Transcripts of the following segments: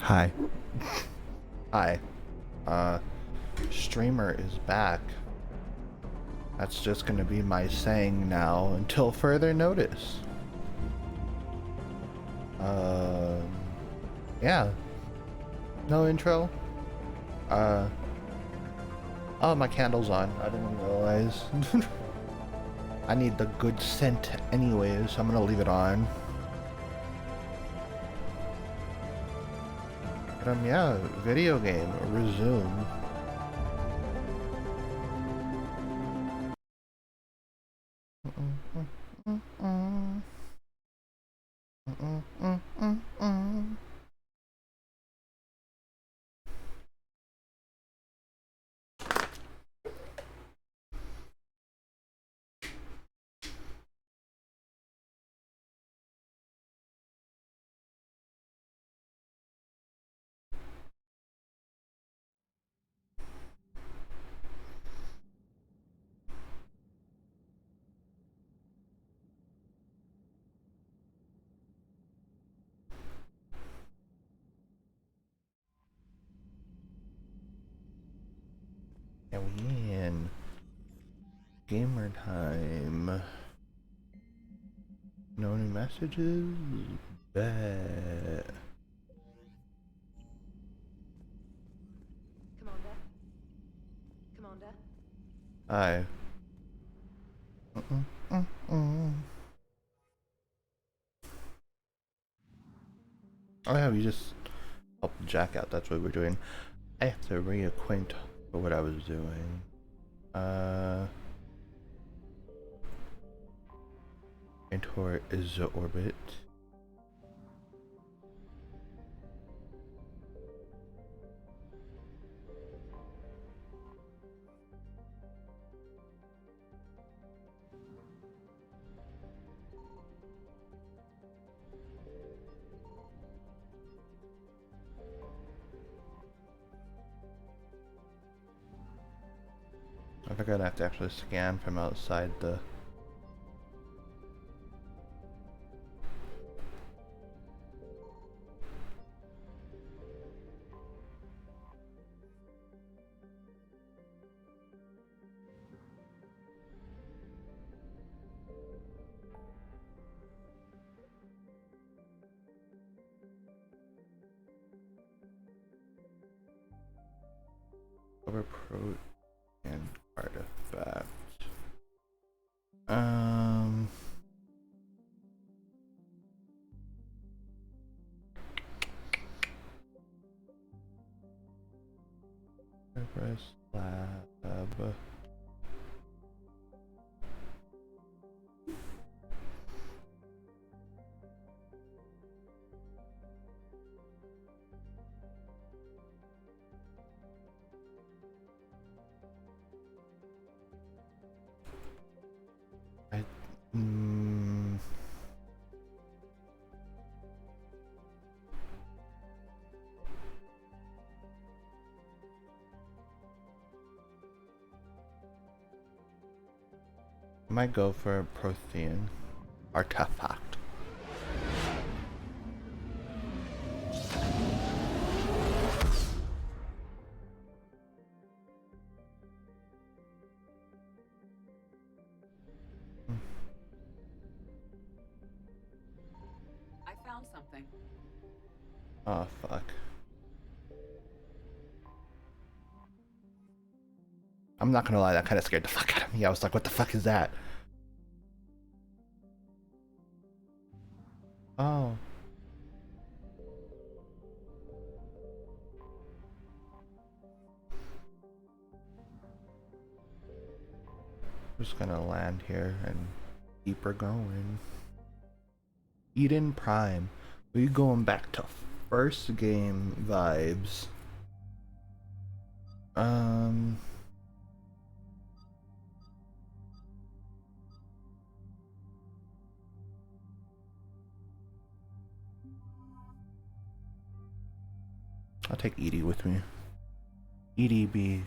Hi. Hi. Streamer is back. That's just gonna be my saying now until further notice. Yeah. No intro. Oh, my candle's on. I didn't realize. I need the good scent anyways, so I'm gonna leave it on. But yeah, video game, resume. And we in gamer time. No new messages? Bet. Commander? Commander? Hi. Oh yeah, we just helped Jack out, that's what we're doing. I have to reacquaint for what I was doing. Mentor is the orbit. I think I'd have to actually scan from outside the... Over PROTHEAN artifact. Press lab. I... might go for PROTHEAN artifact. I found something. Oh fuck. I'm not gonna lie, that kind of scared the fuck out of me. I was like, what the fuck is that? Oh. Just gonna land here and keep her going. Eden Prime. We going back to first game vibes. I'll take Edie with me. Edie, be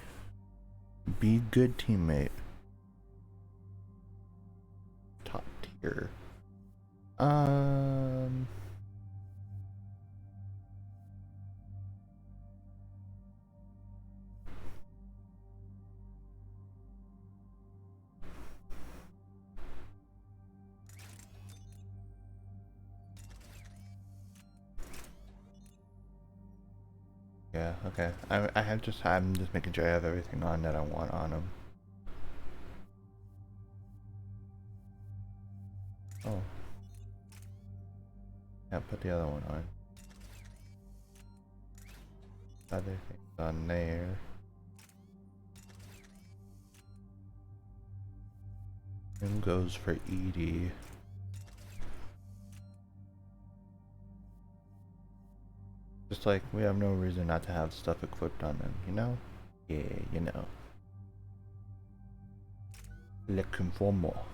good teammate. Top tier. Yeah, okay. I'm just making sure I have everything on that I want on them. Oh. Yeah, put the other one on. Other things on there. And goes for Edie. Just like we have no reason not to have stuff equipped on them, you know? Yeah, you know. Looking for more.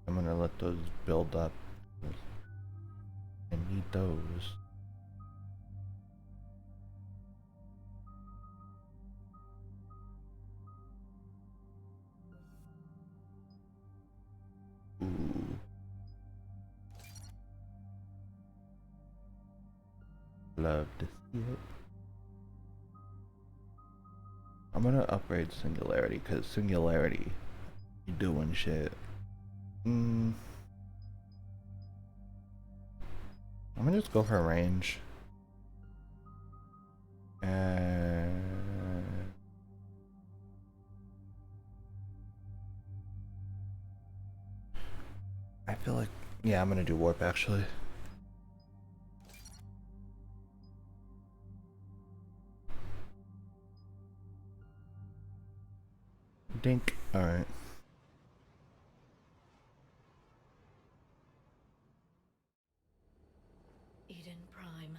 I'm gonna let those build up. I need those. Ooh. Love to see it. I'm gonna upgrade Singularity, because Singularity, you doing shit. I'm gonna just go for range. And I feel like, yeah, I'm gonna do warp actually. Dink. Alright. Eden Prime.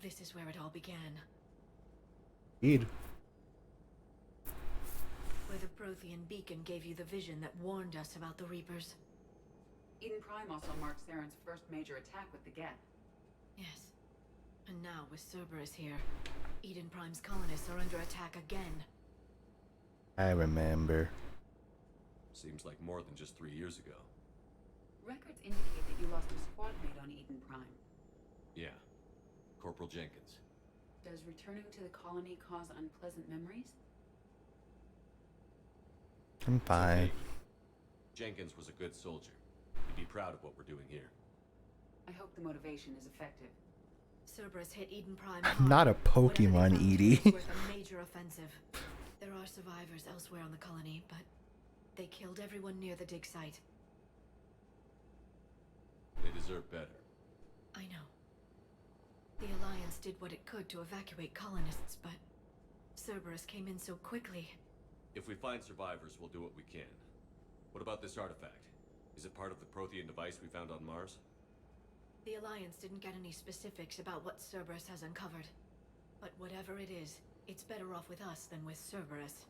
This is where it all began. Eid. Where the Prothean beacon gave you the vision that warned us about the Reapers. Eden Prime also marked Saren's first major attack with the Geth. Yes. And now, with Cerberus here, Eden Prime's colonists are under attack again. I remember. Seems like more than just 3 years ago. Records indicate that you lost a squad mate on Eden Prime. Yeah. Corporal Jenkins. Does returning to the colony cause unpleasant memories? I'm fine. Jenkins was a good soldier. He'd be proud of what we're doing here. I hope the motivation is effective. Cerberus hit Eden Prime I'm hard. not a Pokemon, Whatever they Edie. found was a major offensive. There are survivors elsewhere on the colony, but they killed everyone near the dig site. They deserve better. I know. The Alliance did what it could to evacuate colonists, but Cerberus came in so quickly. If we find survivors, we'll do what we can. What about this artifact? Is it part of the Prothean device we found on Mars? The Alliance didn't get any specifics about what Cerberus has uncovered. But whatever it is, it's better off with us than with Cerberus.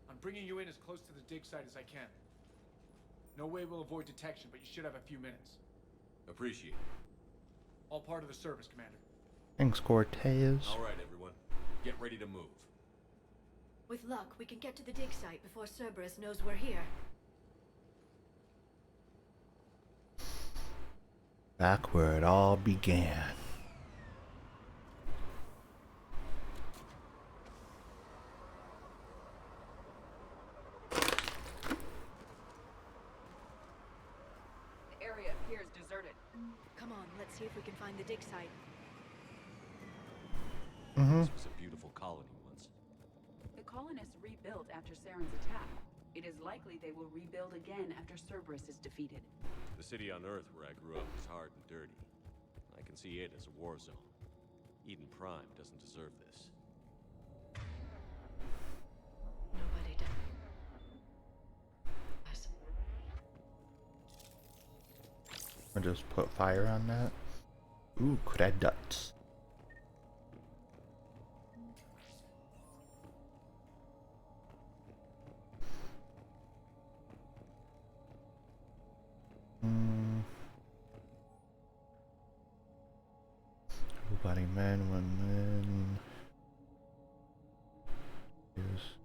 I'm bringing you in as close to the dig site as I can. No way we'll avoid detection, but you should have a few minutes. Appreciate it. All part of the service, Commander. Thanks, Cortez. All right, everyone. Get ready to move. With luck, we can get to the dig site before Cerberus knows we're here. Back where it all began. The area appears deserted. Come on, let's see if we can find the dig site. This was a beautiful colony once. The colonists rebuilt after Saren's attack. It is likely they will rebuild again after Cerberus is defeated. The city on Earth where I grew up was hard and dirty. I can see it as a war zone. Eden Prime doesn't deserve this. Nobody does. I'll just put fire on that. Ooh, credits. Body man, 1 man. Use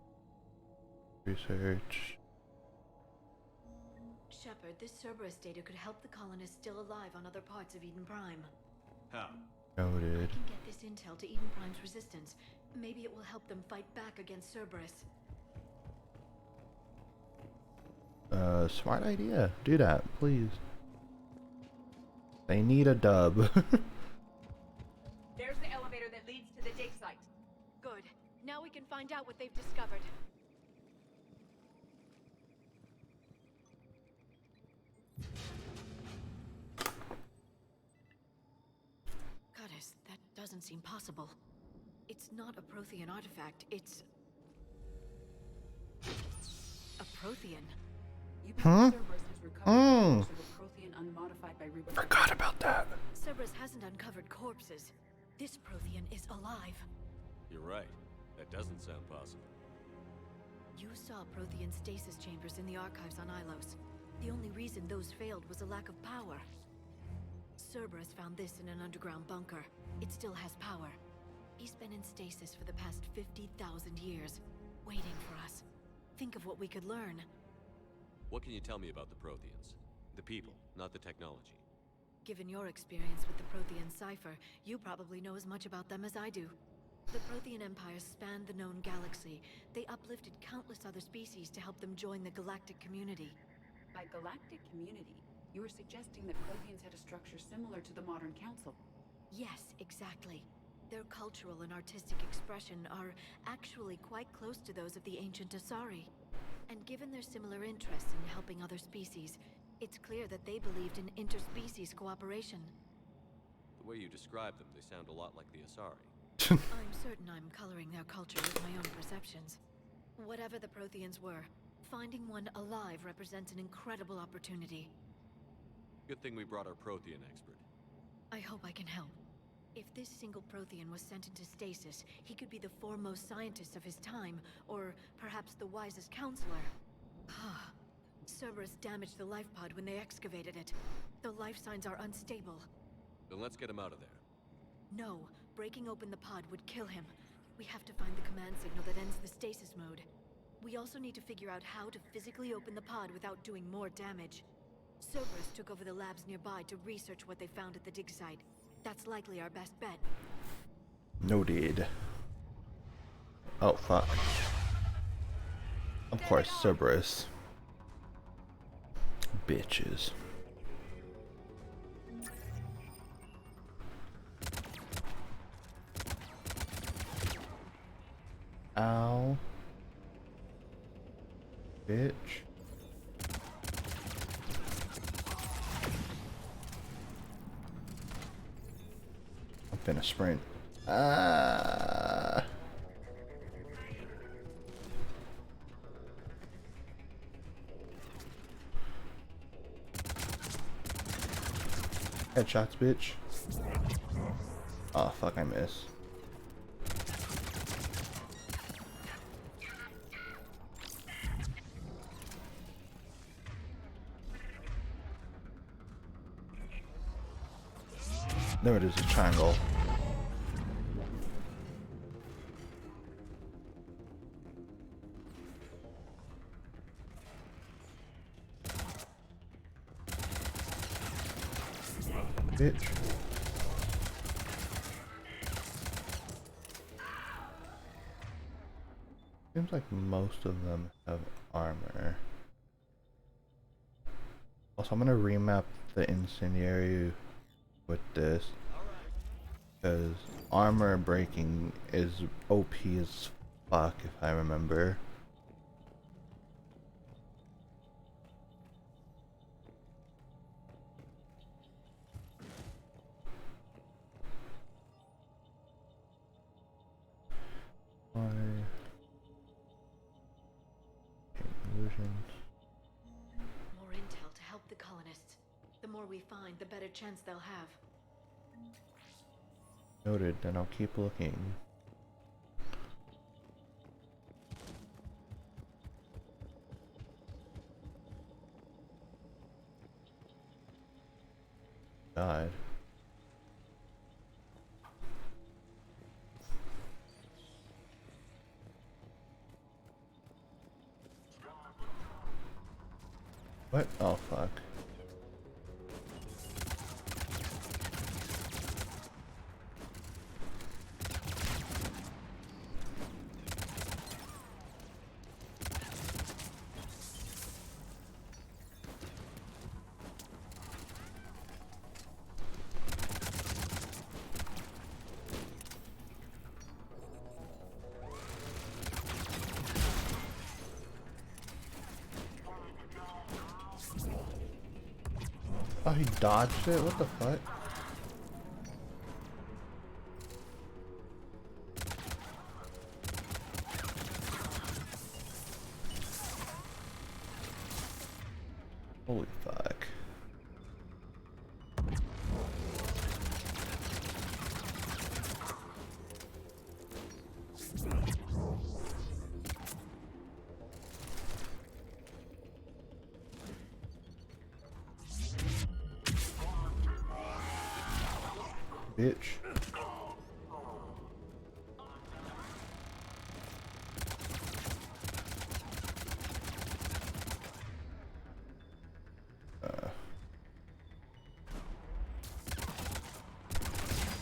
research. Shepard, this Cerberus data could help the colonists still alive on other parts of Eden Prime. How? Noted. I can get this intel to Eden Prime's resistance. Maybe it will help them fight back against Cerberus. Smart idea. Do that, please. They need a dub. There's the elevator that leads to the dig site. Good. Now we can find out what they've discovered. Goddess, that doesn't seem possible. It's not a Prothean artifact, it's... a Prothean. You Huh? believe Cerberus has recovered the of a Prothean unmodified by Reaper. Forgot about that. Cerberus hasn't uncovered corpses. This Prothean is alive. You're right. That doesn't sound possible. You saw Prothean stasis chambers in the archives on Ilos. The only reason those failed was a lack of power. Cerberus found this in an underground bunker. It still has power. He's been in stasis for the past 50,000 years, waiting for us. Think of what we could learn. What can you tell me about the Protheans? The people, not the technology. Given your experience with the Prothean cipher, you probably know as much about them as I do. The Prothean Empire spanned the known galaxy. They uplifted countless other species to help them join the galactic community. By galactic community, you are suggesting that Protheans had a structure similar to the modern council. Yes, exactly. Their cultural and artistic expression are actually quite close to those of the ancient Asari. And given their similar interests in helping other species, it's clear that they believed in interspecies cooperation. The way you describe them, they sound a lot like the Asari. I'm certain I'm coloring their culture with my own perceptions. Whatever the Protheans were, finding one alive represents an incredible opportunity. Good thing we brought our Prothean expert. I hope I can help. If this single Prothean was sent into stasis, he could be the foremost scientist of his time, or perhaps the wisest counselor. Cerberus damaged the life pod when they excavated it. The life signs are unstable. Then let's get him out of there. No, breaking open the pod would kill him. We have to find the command signal that ends the stasis mode. We also need to figure out how to physically open the pod without doing more damage. Cerberus took over the labs nearby to research what they found at the dig site. That's likely our best bet. Noted. Oh, fuck. Of course, Cerberus. Bitches. Ow. Bitch. I'm finna sprint. Ah. Headshots, bitch. Oh, fuck, I miss. There it is, a triangle. Bitch. Seems like most of them have armor. Also, I'm gonna remap the incendiary with this, because armor breaking is OP as fuck if I remember. Illusions. More intel to help the colonists. The more we find, the better chance they'll have. Noted, then I'll keep looking. God. What? Oh, fuck. Oh, he dodged it? What the fuck? Holy fuck. Bitch.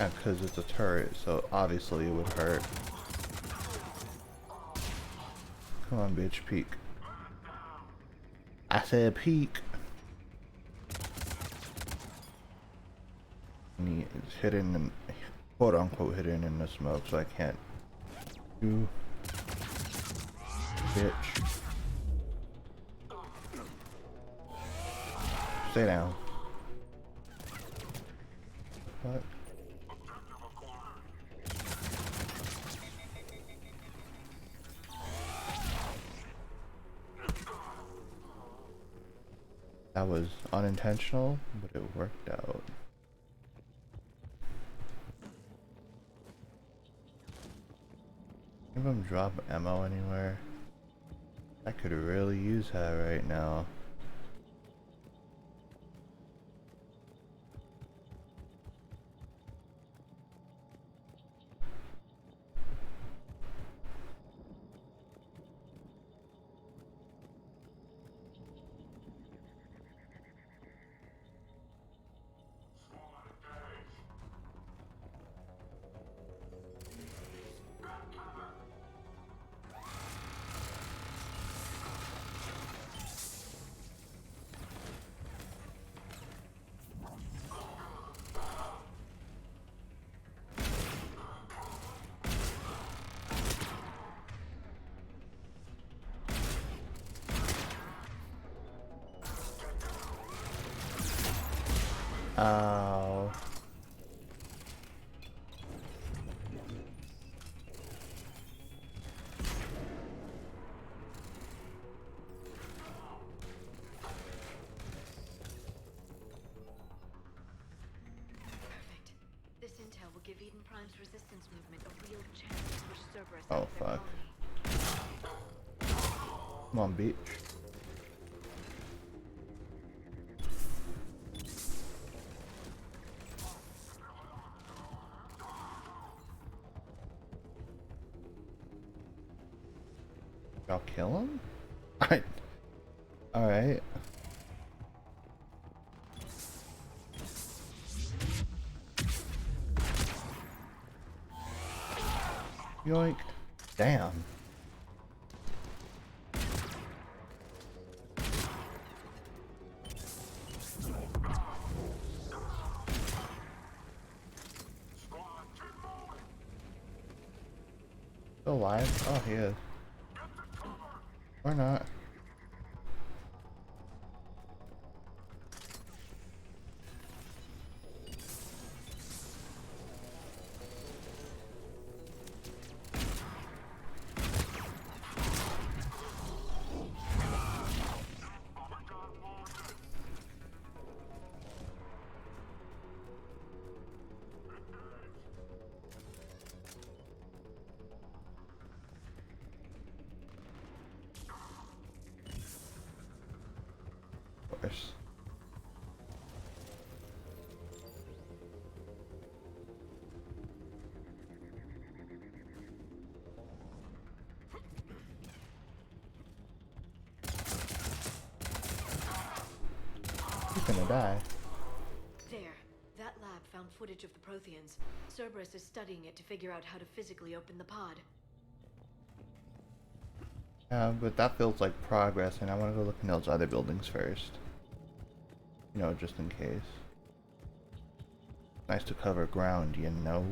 Yeah, because it's a turret, so obviously it would hurt. Come on, bitch, peek. I said peek. And it's hidden in, quote unquote, hidden in the smoke, so I can't. You bitch. Stay down. What? That was unintentional, but it worked out. If I'm drop ammo anywhere, I could really use that right now. Ow. Perfect. This intel will give Eden Prime's resistance movement a real chance to push Cerberus Oh out of their fuck. colony. Come on, bitch. Y'all kill him? Alright. Yoink. Damn. Still alive? Oh, he is. Or not. Of course. He's gonna die. There. That lab found footage of the Protheans. Cerberus is studying it to figure out how to physically open the pod. Yeah, but that feels like progress, and I want to go look in those other buildings first. You know, just in case. Nice to cover ground, you know?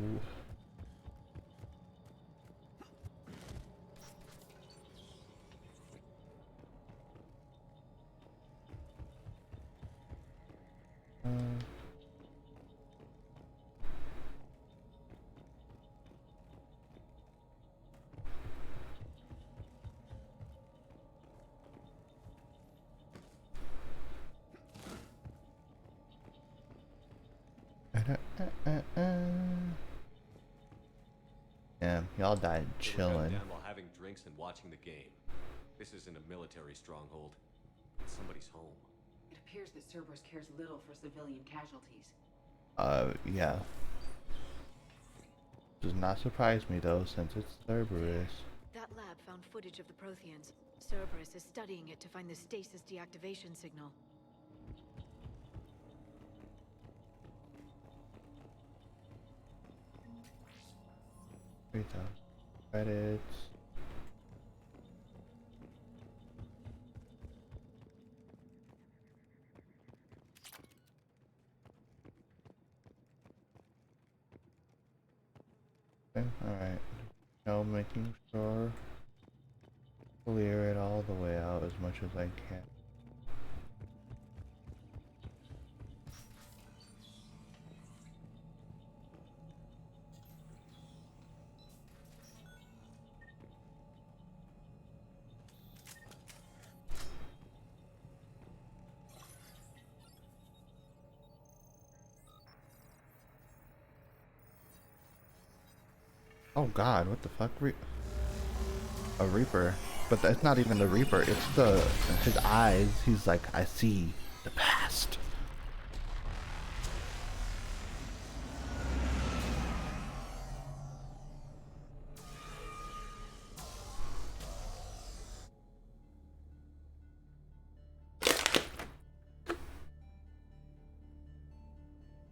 Y'all died They were gunned chilling. down while having drinks and watching the game. This isn't a military stronghold. It's somebody's home. It appears that Cerberus cares little for civilian casualties. Yeah. Does not surprise me though, since it's Cerberus. That lab found footage of the Protheans. Cerberus is studying it to find the stasis deactivation signal. Read the credits. Okay, alright. Now making sure clear it all the way out as much as I can. Oh god, what the fuck? A Reaper. But it's not even the Reaper, it's his eyes. He's like, I see the past.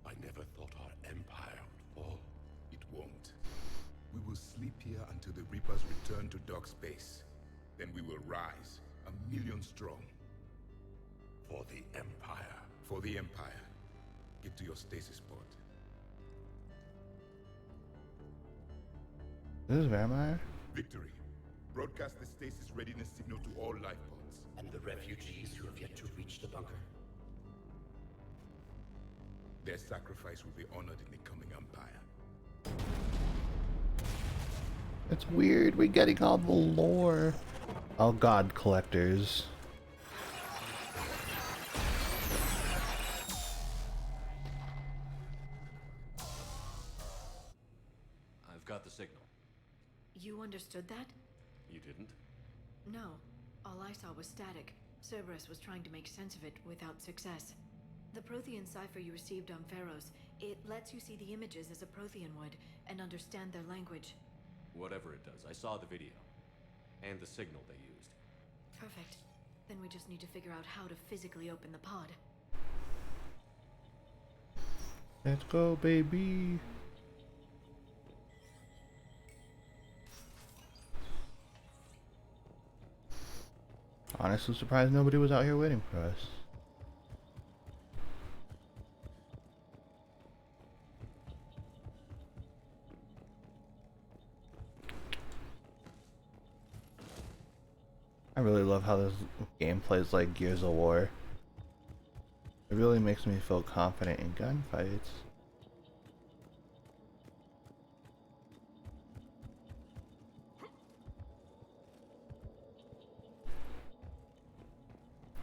I never thought our empire would fall. It won't. We will sleep here until the Reapers return to dark space. Then we will rise, 1,000,000 strong. For the Empire. For the Empire. Get to your stasis pod. This is Vampire? Victory. Broadcast the stasis readiness signal to all life pods. And the refugees who have yet to reach the bunker. Their sacrifice will be honored in the coming Empire. It's weird, we're getting all the lore. Oh god, collectors. I've got the signal. You understood that? You didn't? No. All I saw was static. Cerberus was trying to make sense of it without success. The Prothean cipher you received on Pharaohs, it lets you see the images as a Prothean would and understand their language. Whatever it does, I saw the video. And the signal they used. Perfect. Then we just need to figure out how to physically open the pod. Let's go, baby. Honestly surprised nobody was out here waiting for us. I really love how this game plays like Gears of War. It really makes me feel confident in gunfights.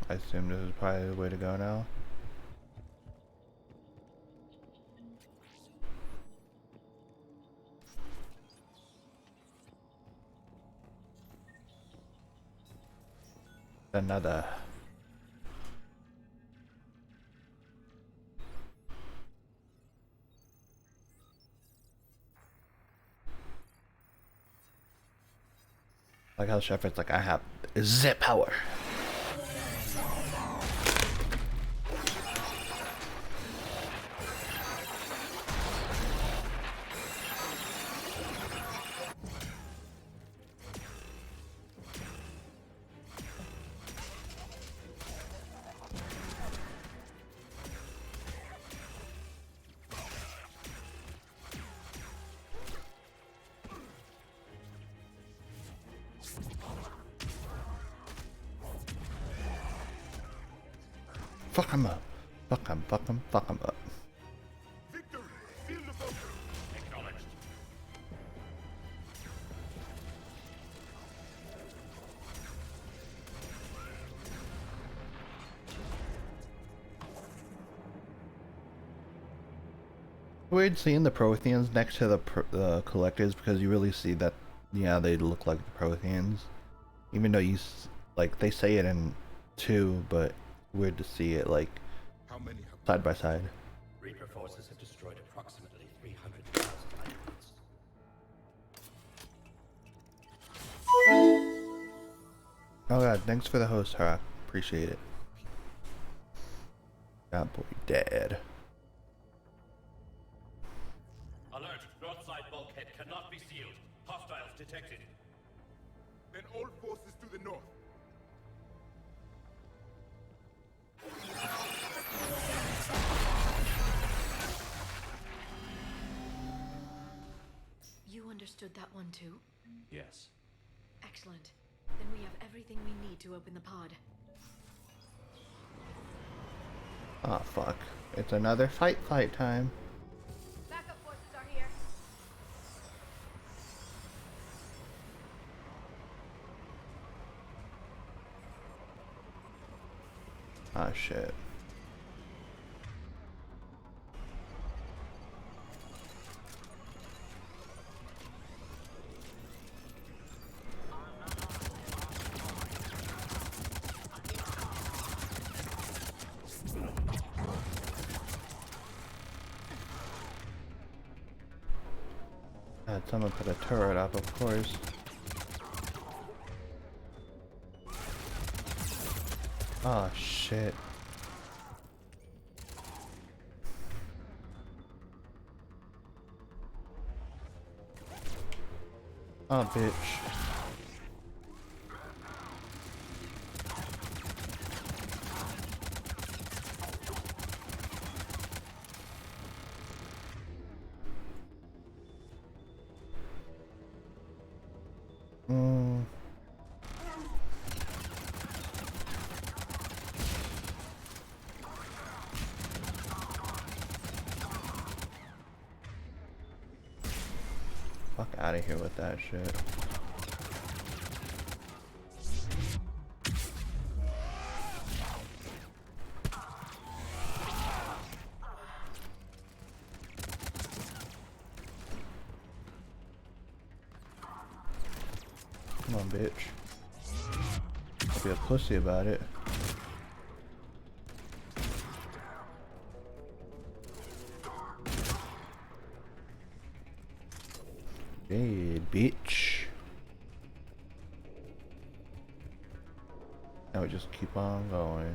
I assume this is probably the way to go now. Another. Like how Shepard's like, I have zip power. Fuck him up. Fuck him, fuck him, fuck him up. Victory! Seal the bunker! Acknowledged. weird seeing the Protheans next to the collectors because you really see that, yeah, they look like the Protheans. Even though like, they say it in 2, but weird to see it, like, How many have side by side. Reaper forces have destroyed approximately 300,000 icons. Oh god, thanks for the host, Hara. Appreciate it. That boy dead. Alert! Broadside bulkhead cannot be sealed. Hostiles detected. Then all forces to the north. You understood that one too? Yes. Excellent. Then we have everything we need to open the pod. Oh fuck. It's another fight time. Backup forces are here. Ah shit. Had someone put a turret up, of course. Oh shit. Oh bitch. Fuck out of here with that shit. Come on, bitch. Don't be a pussy about it. Hey, bitch. Now we just keep on going.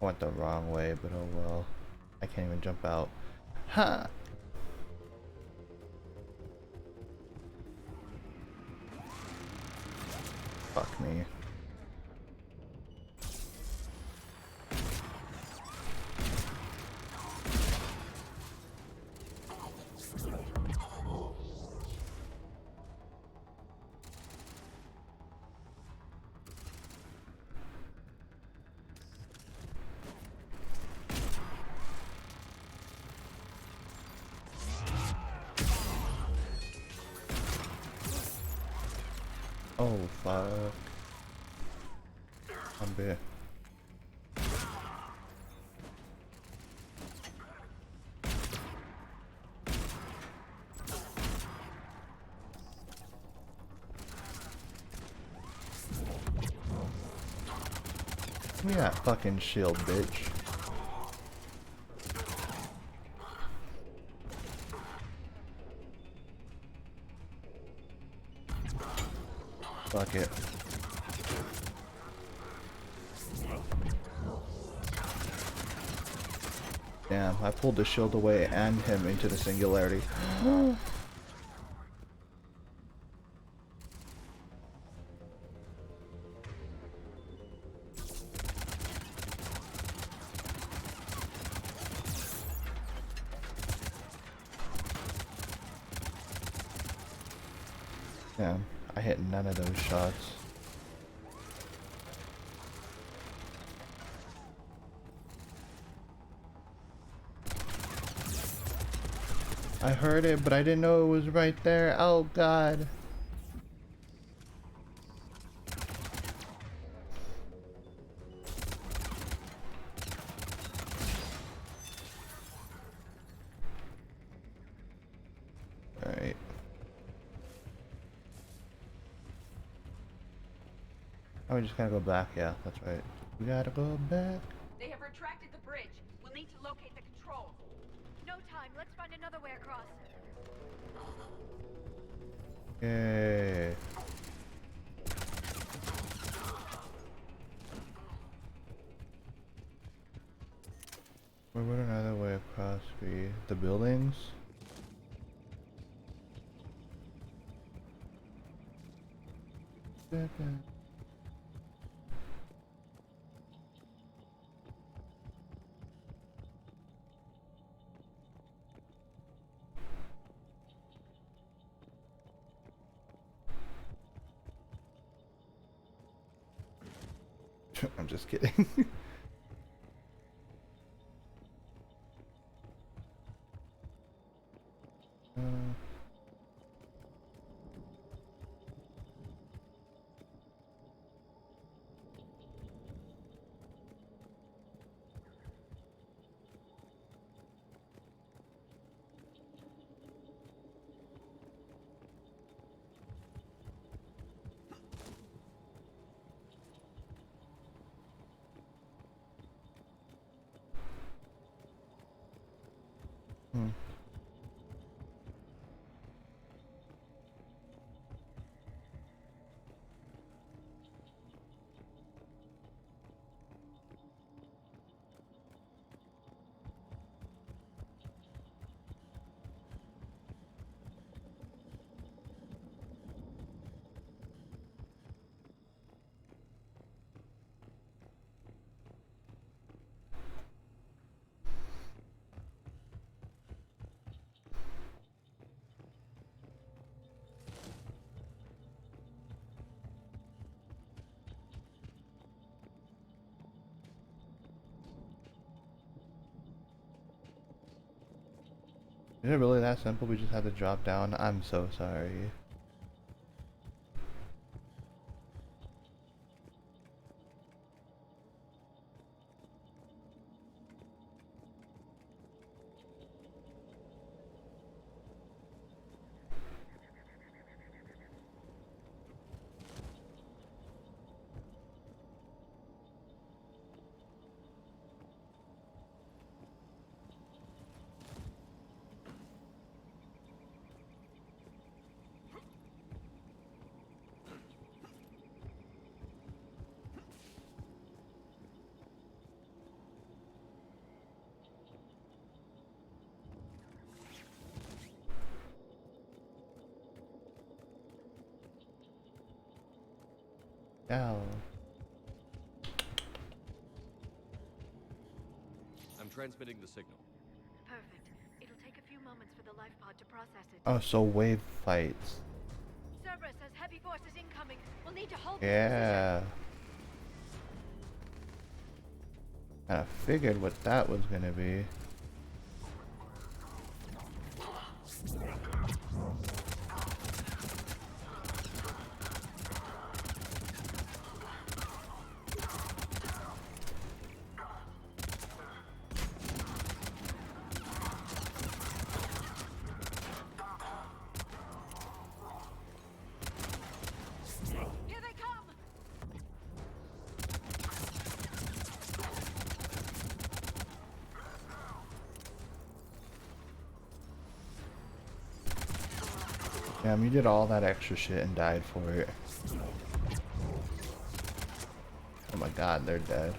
I went the wrong way, but oh well. I can't even jump out. Ha! Fuck me. Oh fuck. I'm bit. Give me that fucking shield, bitch. Fuck it. Damn, I pulled the shield away and him into the singularity. Damn, I hit none of those shots. I heard it, but I didn't know it was right there. Oh god. Oh, we just gotta go back. Yeah, that's right. We gotta go back. They have retracted the bridge. We'll need to locate the controls. No time. Let's find another way across. Yay. Where would another way across be? The buildings? I'm just kidding. uh, hmm. Is it really that simple? We just have to drop down? I'm so sorry. Ow. I'm transmitting the signal. Perfect. It'll take a few moments for the life pod to process it. Oh, so wave fights. Cerberus has heavy forces incoming. We'll need to hold this Yeah. I figured what that was gonna be. position. Here they come! Damn, you did all that extra shit and died for it. Oh my god, they're dead.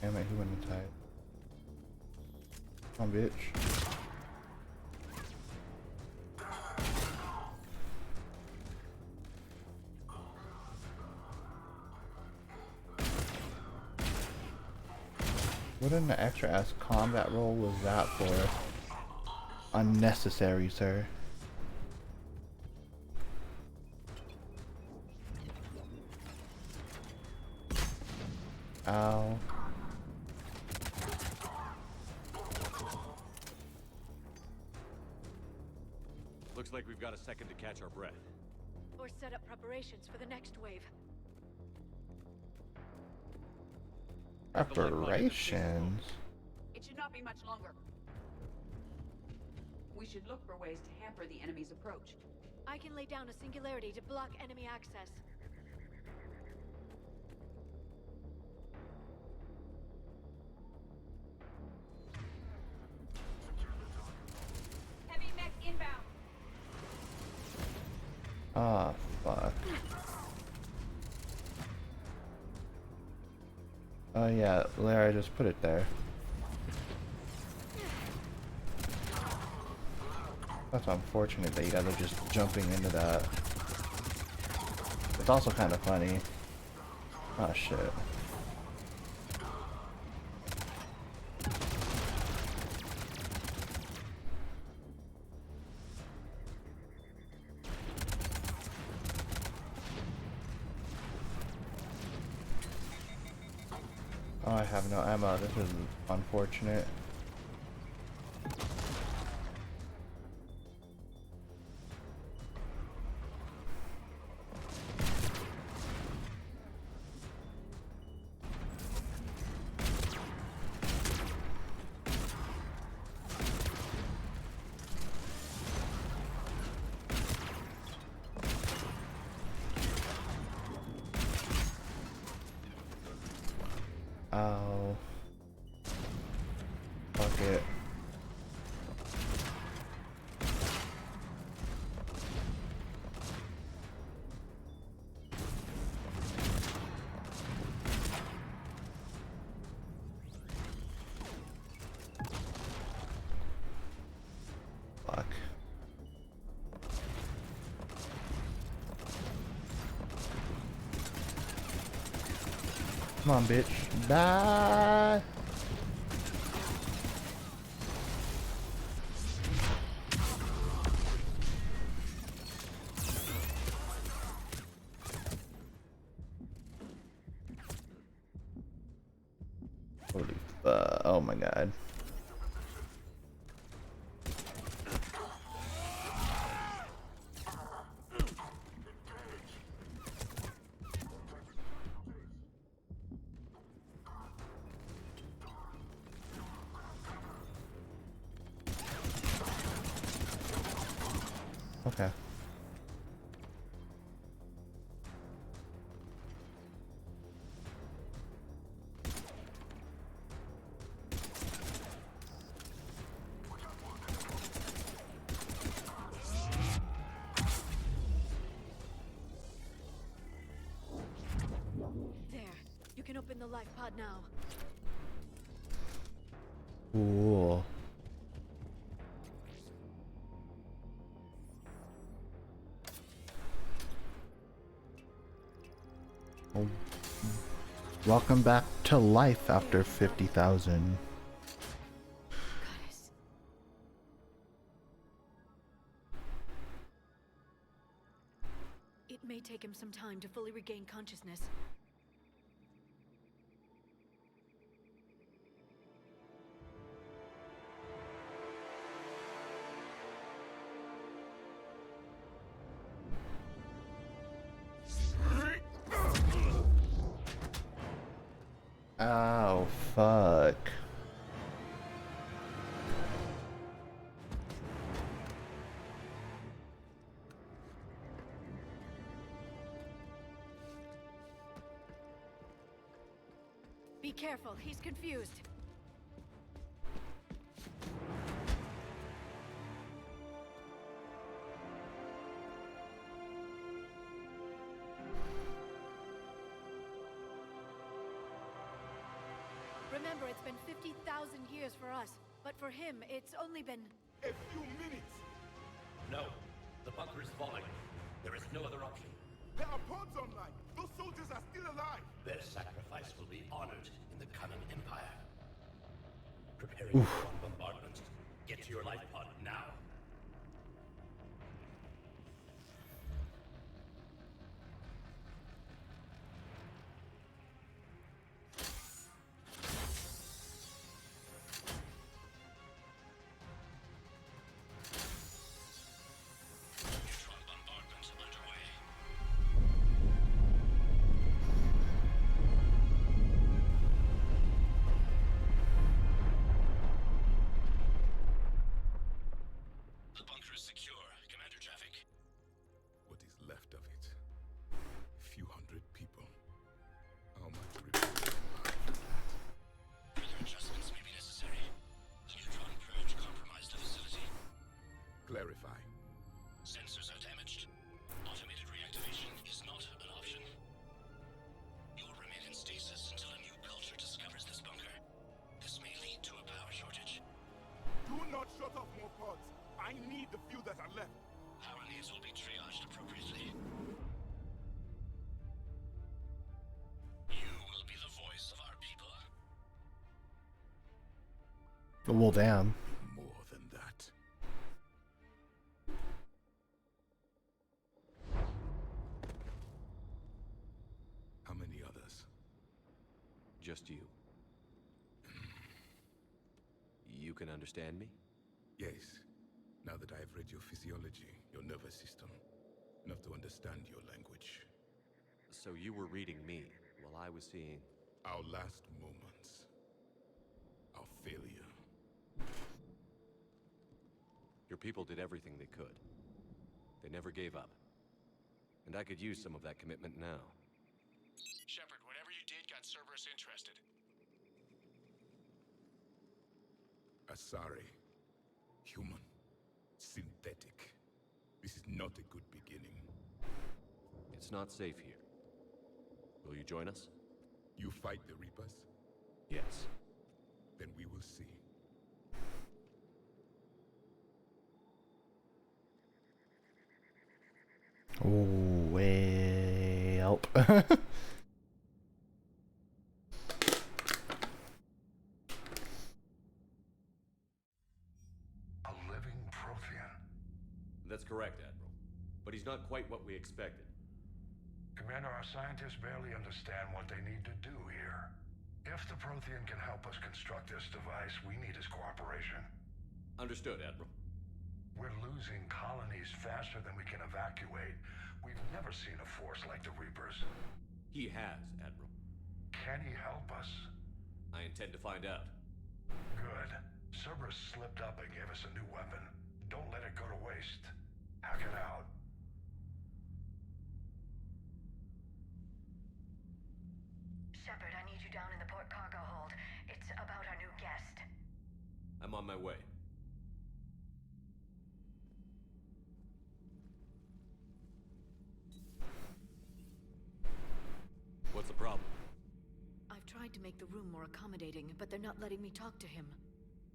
Damn it, he wouldn't have died. Come on, bitch. What an extra ass combat roll was that for? Unnecessary, sir. Ow. Looks like we've got a second to catch our breath. Or set up preparations for the next wave. Preparations. It should not be much longer. We should look for ways to hamper the enemy's approach. I can lay down a singularity to block enemy access. Heavy mech inbound. Ah, fuck. Oh yeah, Lara, just put it there. That's unfortunate that you guys are just jumping into that. It's also kind of funny. Oh shit. Oh, I have no ammo. This is unfortunate. Ow. Fuck it. Fuck. Come on, bitch. Die! Holy fuck. Oh my god. Okay. There. You can open the life pod now. Cool. Oh. Welcome back to life after 50,000. Goddess. It may take him some time to fully regain consciousness. Oh, fuck. Be careful, he's confused. Remember, it's been 50,000 years for us, but for him, it's only been... A few minutes! No. The bunker is falling. There is no other option. There are pods online! Those soldiers are still alive! Their sacrifice will be honored in the coming empire. Preparing for one bombardment. Get to your life pod now. Clarify. Sensors are damaged. Automated reactivation is not an option. You will remain in stasis until a new culture discovers this bunker. This may lead to a power shortage. Do not shut off more pods. I need the few that are left. Power needs will be triaged appropriately. You will be the voice of our people. Well, damn. More than that. How many others? Just you. You can understand me? Yes. Now that I have read your physiology, your nervous system, enough to understand your language. So you were reading me while I was seeing... Our last moments. Our failure. Your people did everything they could. They never gave up. And I could use some of that commitment now. Shepard, whatever you did got Cerberus interested. Asari. Human. Synthetic. This is not a good beginning. It's not safe here. Will you join us? You fight the Reapers? Yes. Then we will see. Oh, way up. A living Prothean. That's correct, Admiral. But he's not quite what we expected. Commander, our scientists barely understand what they need to do here. If the Prothean can help us construct this device, we need his cooperation. Understood, Admiral. We're losing colonies faster than we can evacuate. We've never seen a force like the Reapers. He has, Admiral. Can he help us? I intend to find out. Good. Cerberus slipped up and gave us a new weapon. Don't let it go to waste. Hack it out. Shepard, I need you down in the port cargo hold. It's about our new guest. I'm on my way. What's the problem? I've tried to make the room more accommodating, but they're not letting me talk to him.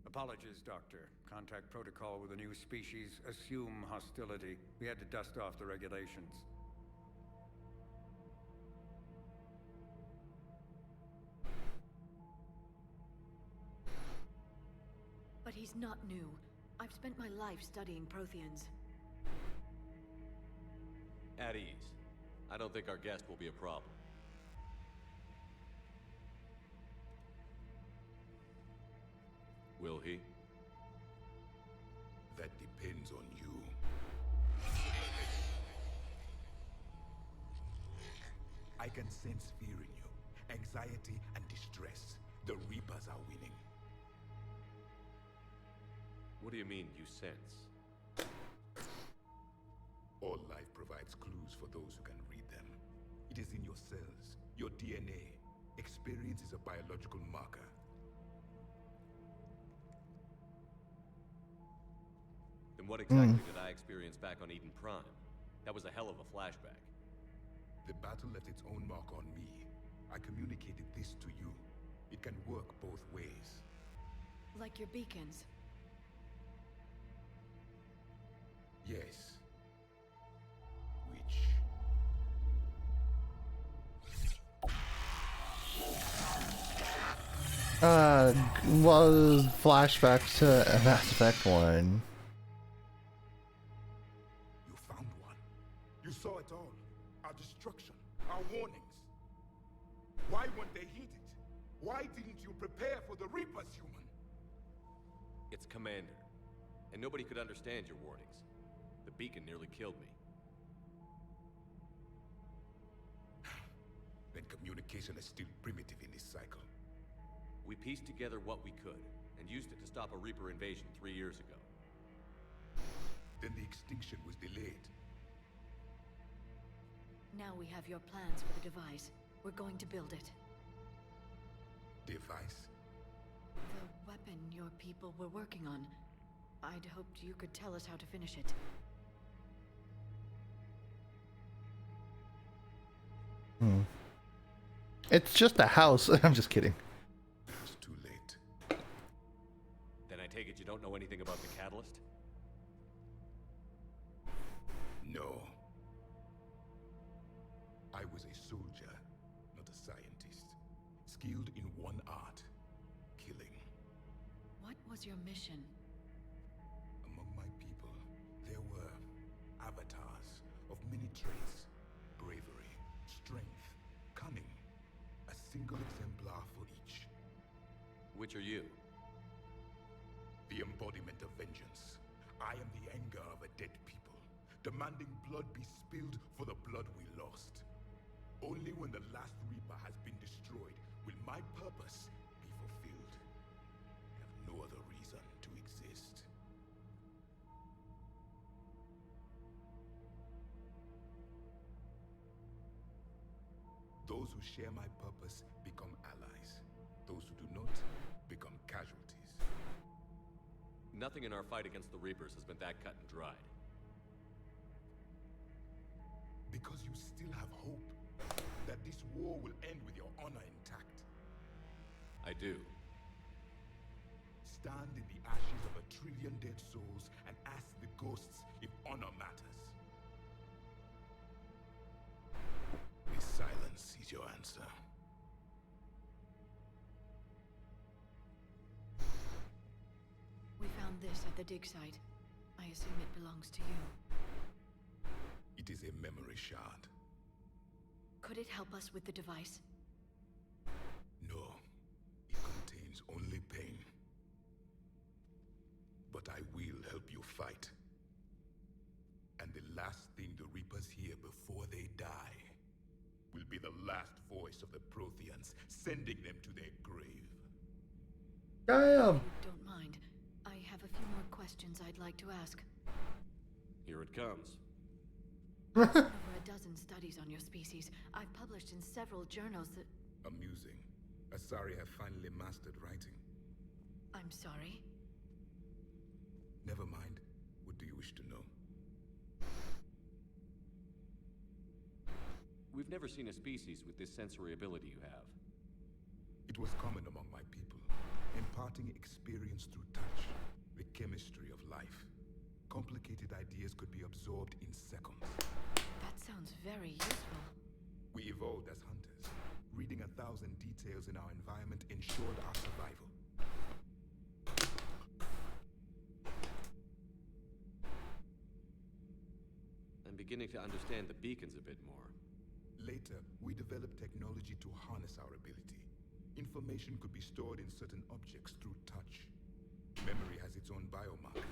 Apologies, Doctor. Contact protocol with a new species. Assume hostility. We had to dust off the regulations. But he's not new. I've spent my life studying Protheans. At ease. I don't think our guest will be a problem. Will he? That depends on you. I can sense fear in you. Anxiety and distress. The Reapers are winning. What do you mean, you sense? All life provides clues for those who can read them. It is in your cells, your DNA. Experience is a biological marker. Then what exactly did I experience back on Eden Prime? That was a hell of a flashback. The battle left its own mark on me. I communicated this to you. It can work both ways. Like your beacons. Yes. Which? Was flashback to Mass Effect 1. You found one. You saw it all. Our destruction, our warnings. Why weren't they heeded? Why didn't you prepare for the Reapers, human? It's Commander. And nobody could understand your warnings. The beacon nearly killed me. Then communication is still primitive in this cycle. We pieced together what we could, and used it to stop a Reaper invasion 3 years ago. Then the extinction was delayed. Now we have your plans for the device. We're going to build it. Device? The weapon your people were working on. I'd hoped you could tell us how to finish it. It's just a house. I'm just kidding. It's too late. Then I take it you don't know anything about the catalyst? No. I was a soldier, not a scientist. Skilled in one art, killing. What was your mission? Among my people, there were avatars of many traits. Bravery, strength, cunning. A single exemplar for each. Which are you? The embodiment of vengeance. I am the anger of a dead people, demanding blood be spilled for the blood we lost. Only when the last Reaper has been destroyed will my purpose be fulfilled. I have no other reason to exist. Those who share my purpose become allies. Those who do not become casualties. Nothing in our fight against the Reapers has been that cut and dried. Because you still have hope that this war will end with your honor intact. I do. Stand in the ashes of 1 trillion dead souls and ask the ghosts if honor matters. This silence is your answer. We found this at the dig site. I assume it belongs to you. It is a memory shard. Could it help us with the device? No, it contains only pain. But I will help you fight. And the last thing the Reapers hear before they die will be the last voice of the Protheans, sending them to their grave. Damn! If you don't mind, I have a few more questions I'd like to ask. Here it comes. Over a dozen studies on your species. I've published in several journals that... Amusing. Asari have finally mastered writing. I'm sorry? Never mind. What do you wish to know? We've never seen a species with this sensory ability you have. It was common among my people, imparting experience through touch, the chemistry of life. Complicated ideas could be absorbed in seconds. That sounds very useful. We evolved as hunters. Reading 1,000 details in our environment ensured our survival. I'm beginning to understand the beacons a bit more. Later, we developed technology to harness our ability. Information could be stored in certain objects through touch. Memory has its own biomarker,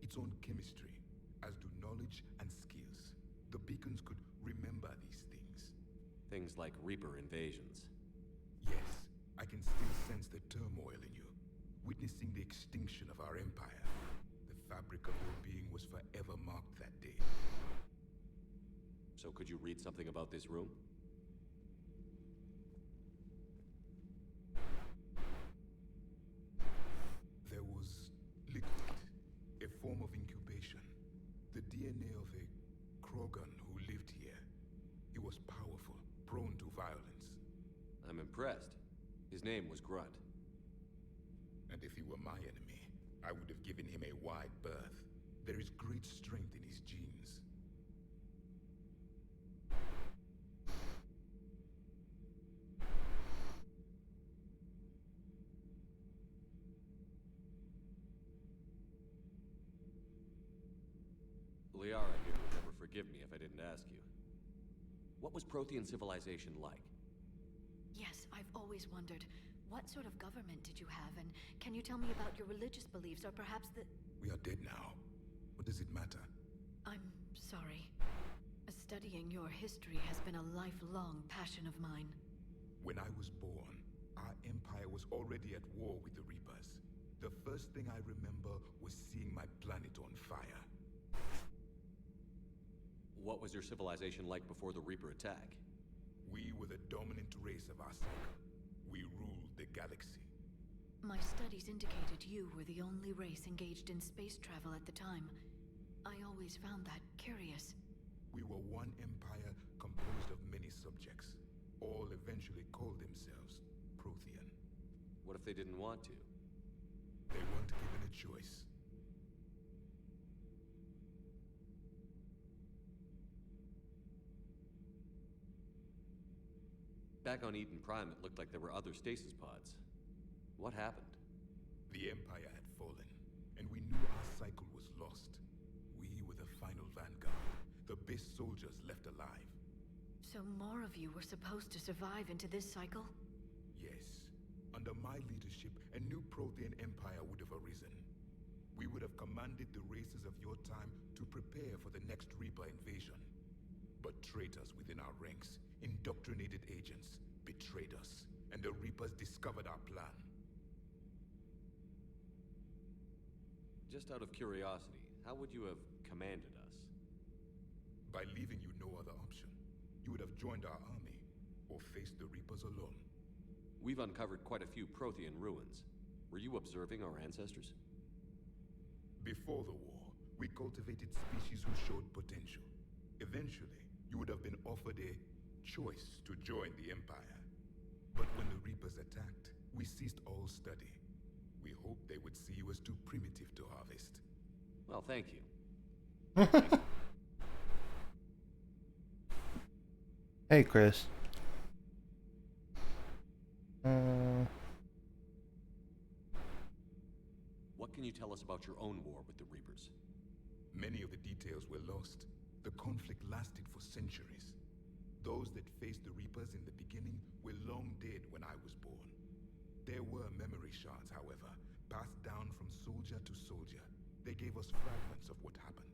its own chemistry, as do knowledge and skills. The beacons could remember these things. Things like Reaper invasions. Yes, I can still sense the turmoil in you, witnessing the extinction of our empire. The fabric of your being was forever marked that day. So could you read something about this room? There was liquid, a form of incubation. The DNA of a Krogan who lived here. He was powerful, prone to violence. I'm impressed. His name was Grunt. And if he were my enemy, I would have given him a wide berth. There is great strength in his genes. Liara here would never forgive me if I didn't ask you. What was Prothean civilization like? Yes, I've always wondered. What sort of government did you have, and can you tell me about your religious beliefs, or perhaps the... We are dead now. What does it matter? I'm sorry. Studying your history has been a lifelong passion of mine. When I was born, our empire was already at war with the Reapers. The first thing I remember was seeing my planet on fire. What was your civilization like before the Reaper attack? We were the dominant race of our cycle. We ruled the galaxy. My studies indicated you were the only race engaged in space travel at the time. I always found that curious. We were one empire composed of many subjects. All eventually called themselves Prothean. What if they didn't want to? They weren't given a choice. Back on Eden Prime, it looked like there were other stasis pods. What happened? The Empire had fallen, and we knew our cycle was lost. We were the final vanguard, the best soldiers left alive. So more of you were supposed to survive into this cycle? Yes. Under my leadership, a new Prothean empire would have arisen. We would have commanded the races of your time to prepare for the next Reaper invasion. But traitors within our ranks, indoctrinated agents, betrayed us, and the Reapers discovered our plan. Just out of curiosity, how would you have commanded us? By leaving you no other option. You would have joined our army, or faced the Reapers alone. We've uncovered quite a few Prothean ruins. Were you observing our ancestors? Before the war, we cultivated species who showed potential. Eventually, you would have been offered a choice to join the Empire. But when the Reapers attacked, we ceased all study. We hoped they would see you as too primitive to harvest. Well, thank you. Hey, Chris. What can you tell us about your own war with the Reapers? Many of the details were lost. The conflict lasted for centuries. Those that faced the Reapers in the beginning were long dead when I was born. There were memory shards, however, passed down from soldier to soldier. They gave us fragments of what happened.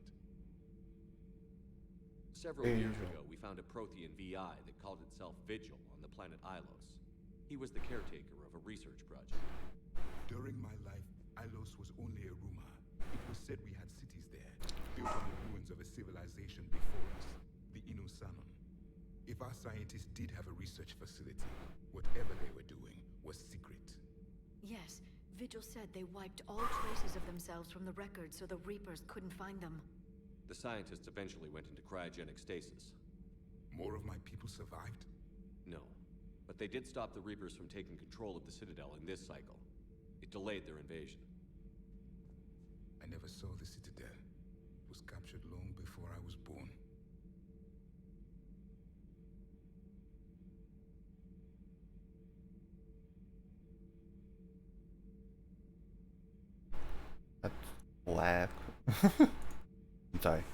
Several years ago, we found a Prothean VI that called itself Vigil on the planet Ilos. He was the caretaker of a research project. During my life, Ilos was only a rumor. It was said we had cities there, built on the ruins of a civilization before us, the Inusanon. If our scientists did have a research facility, whatever they were doing was secret. Yes, Vigil said they wiped all traces of themselves from the records so the Reapers couldn't find them. The scientists eventually went into cryogenic stasis. More of my people survived? No, but they did stop the Reapers from taking control of the Citadel in this cycle. It delayed their invasion. I never saw the Citadel. It was captured long before I was born. That's whack. I'm sorry.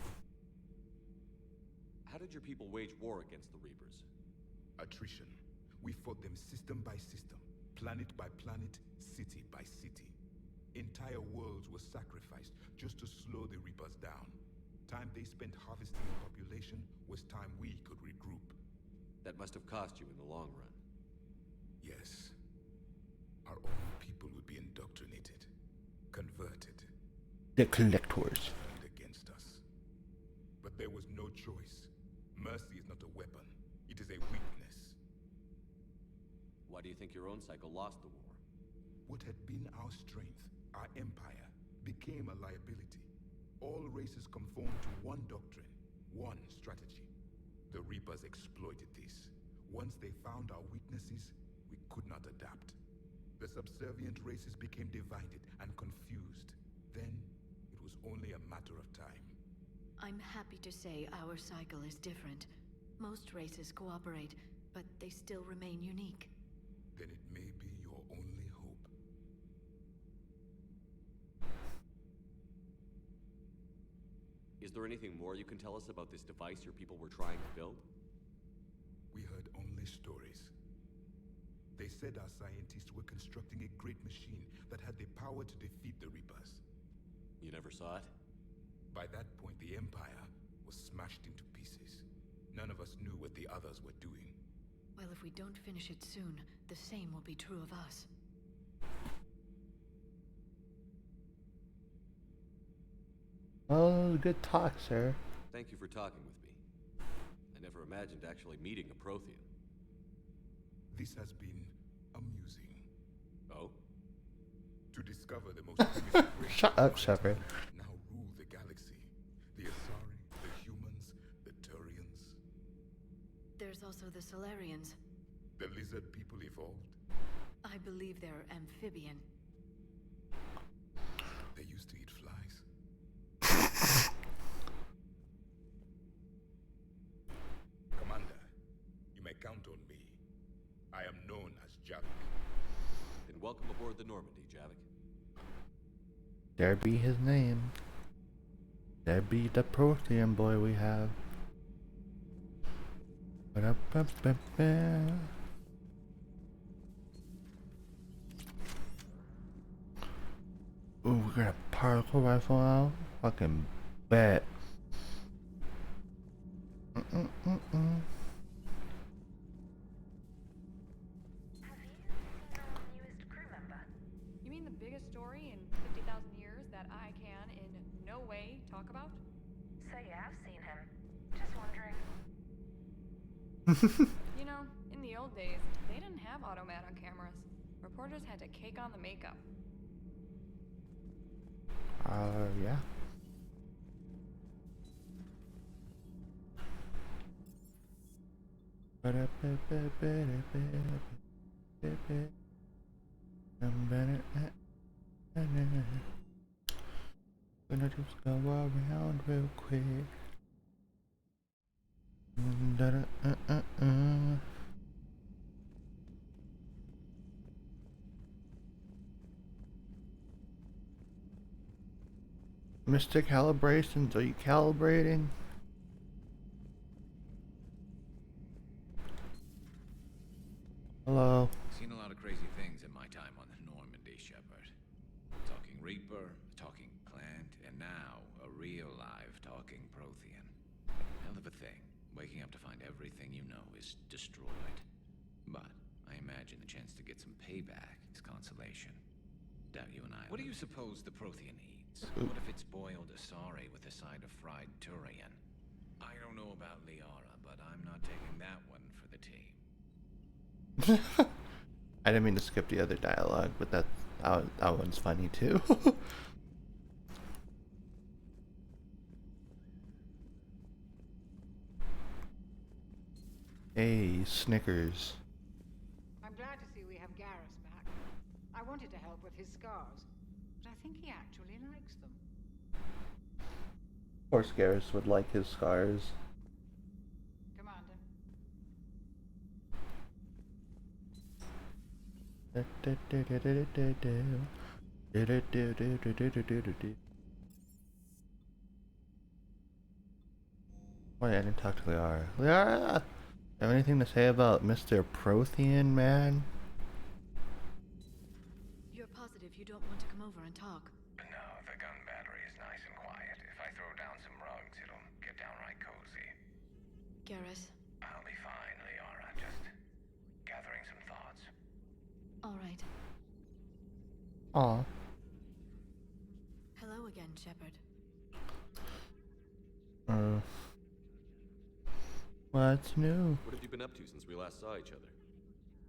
How did your people wage war against the Reapers? Attrition. We fought them system by system, planet by planet, city by city. Entire worlds were sacrificed just to slow the Reapers down. Time they spent harvesting the population was time we could regroup. That must have cost you in the long run. Yes. Our own people would be indoctrinated, converted. The Collectors. Turned against us. But there was no choice. Mercy is not a weapon. It is a weakness. Why do you think your own cycle lost the war? What had been our strength, our empire, became a liability. All races conformed to one doctrine, one strategy. The Reapers exploited this. Once they found our weaknesses, we could not adapt. The subservient races became divided and confused. Then, it was only a matter of time. I'm happy to say our cycle is different. Most races cooperate, but they still remain unique. Then it may be your only hope. Is there anything more you can tell us about this device your people were trying to build? We heard only stories. They said our scientists were constructing a great machine that had the power to defeat the Reapers. You never saw it? By that point, the Empire was smashed into pieces. None of us knew what the others were doing. Well, if we don't finish it soon, the same will be true of us. Oh, good talk, sir. Thank you for talking with me. I never imagined actually meeting a Prothean. This has been amusing. Oh? To discover the most primitive race Shut up, Shepard. now rule the galaxy. The Asari, the humans, the Turians. There's also the Solarians. The lizard people evolved. I believe they're amphibian. They used to eat flies. Commander, you may count on me. I am known as Javik. Then welcome aboard the Normandy, Javik. There be his name. There be the Prothean boy we have. Ba-da-ba-ba-ba. Ooh, we got a particle rifle now? Fucking bet. Mm-mm-mm-mm. You mean the biggest story in 50,000 years that I can in no way talk about? So you have seen him. Just wondering. You know, in the old days, they didn't have automat on cameras. Reporters had to cake on the makeup. Yeah. Gonna just go around real quick. Mr. Calibrations, are you calibrating? Hello. Seen a lot of crazy things in my time on the Normandy, Shepard. Talking Reaper, talking Plant, and now a real live talking Prothean. Hell of a thing, waking up to find everything you know is destroyed. But I imagine the chance to get some payback is consolation. Doubt you and I. What do you suppose the Prothean eats? What if it's boiled Asari with a side of fried Turian? I don't know about Liara, but I'm not taking that one for the team. I didn't mean to skip the other dialogue, but that one's funny too. Hey, Snickers. I'm glad to see we have Garrus back. I wanted to help with his scars, but I think he actually likes them. Of course, Garrus would like his scars. Commander. Wait, I didn't talk to Liara. Liara! Have anything to say about Mr. Prothean, man? You're positive you don't want to come over and talk? No, the gun battery is nice and quiet. If I throw down some rugs, it'll get downright cozy. Garrus? I'll be fine, Liara. Just gathering some thoughts. All right. Aw. Hello again, Shepard. What's new? What have you been up to since we last saw each other?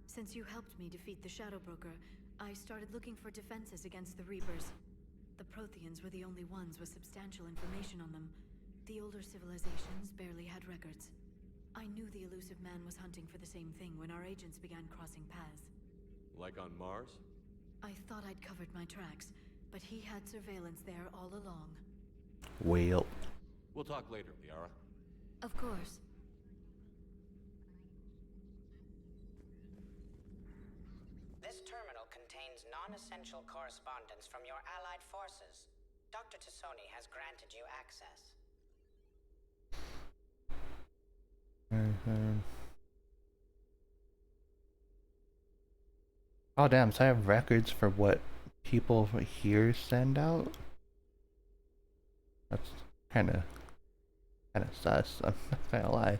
Since you helped me defeat the Shadow Broker, I started looking for defenses against the Reapers. The Protheans were the only ones with substantial information on them. The older civilizations barely had records. I knew the elusive man was hunting for the same thing when our agents began crossing paths. Like on Mars? I thought I'd covered my tracks, but he had surveillance there all along. Well. We'll talk later, Liara. Of course. This terminal contains non-essential correspondence from your allied forces. Dr. Tassoni has granted you access. Oh damn, so I have records for what people here send out? That's kinda sus, I'm not gonna lie.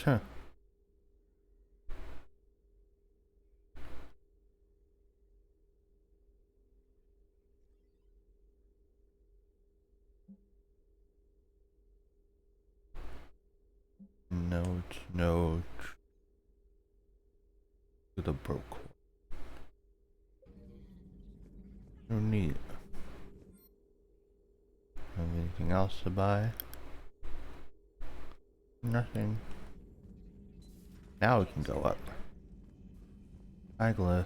Huh. Note to the broke. No need. Have anything else to buy? Nothing. Now we can go up. Hi, Glyph.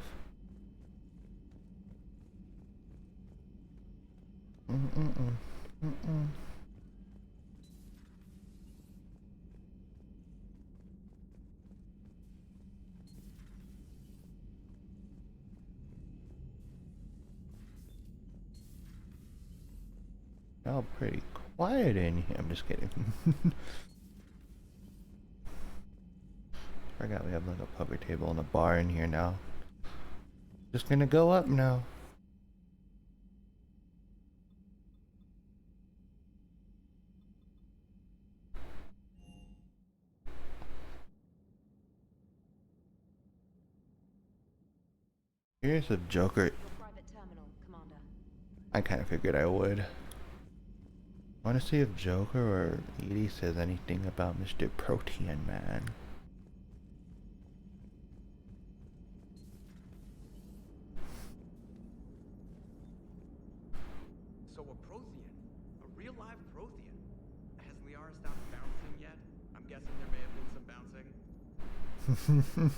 Y'all pretty quiet in here. I'm just kidding. Forgot we have like a poker table and a bar in here now. Just gonna go up now. Here's a Joker. I kind of figured I would. Want to see if Joker or Edie says anything about Mr. Protean Man. So a Prothean? A real live Prothean? Has Liara stopped bouncing yet? I'm guessing there may have been some bouncing.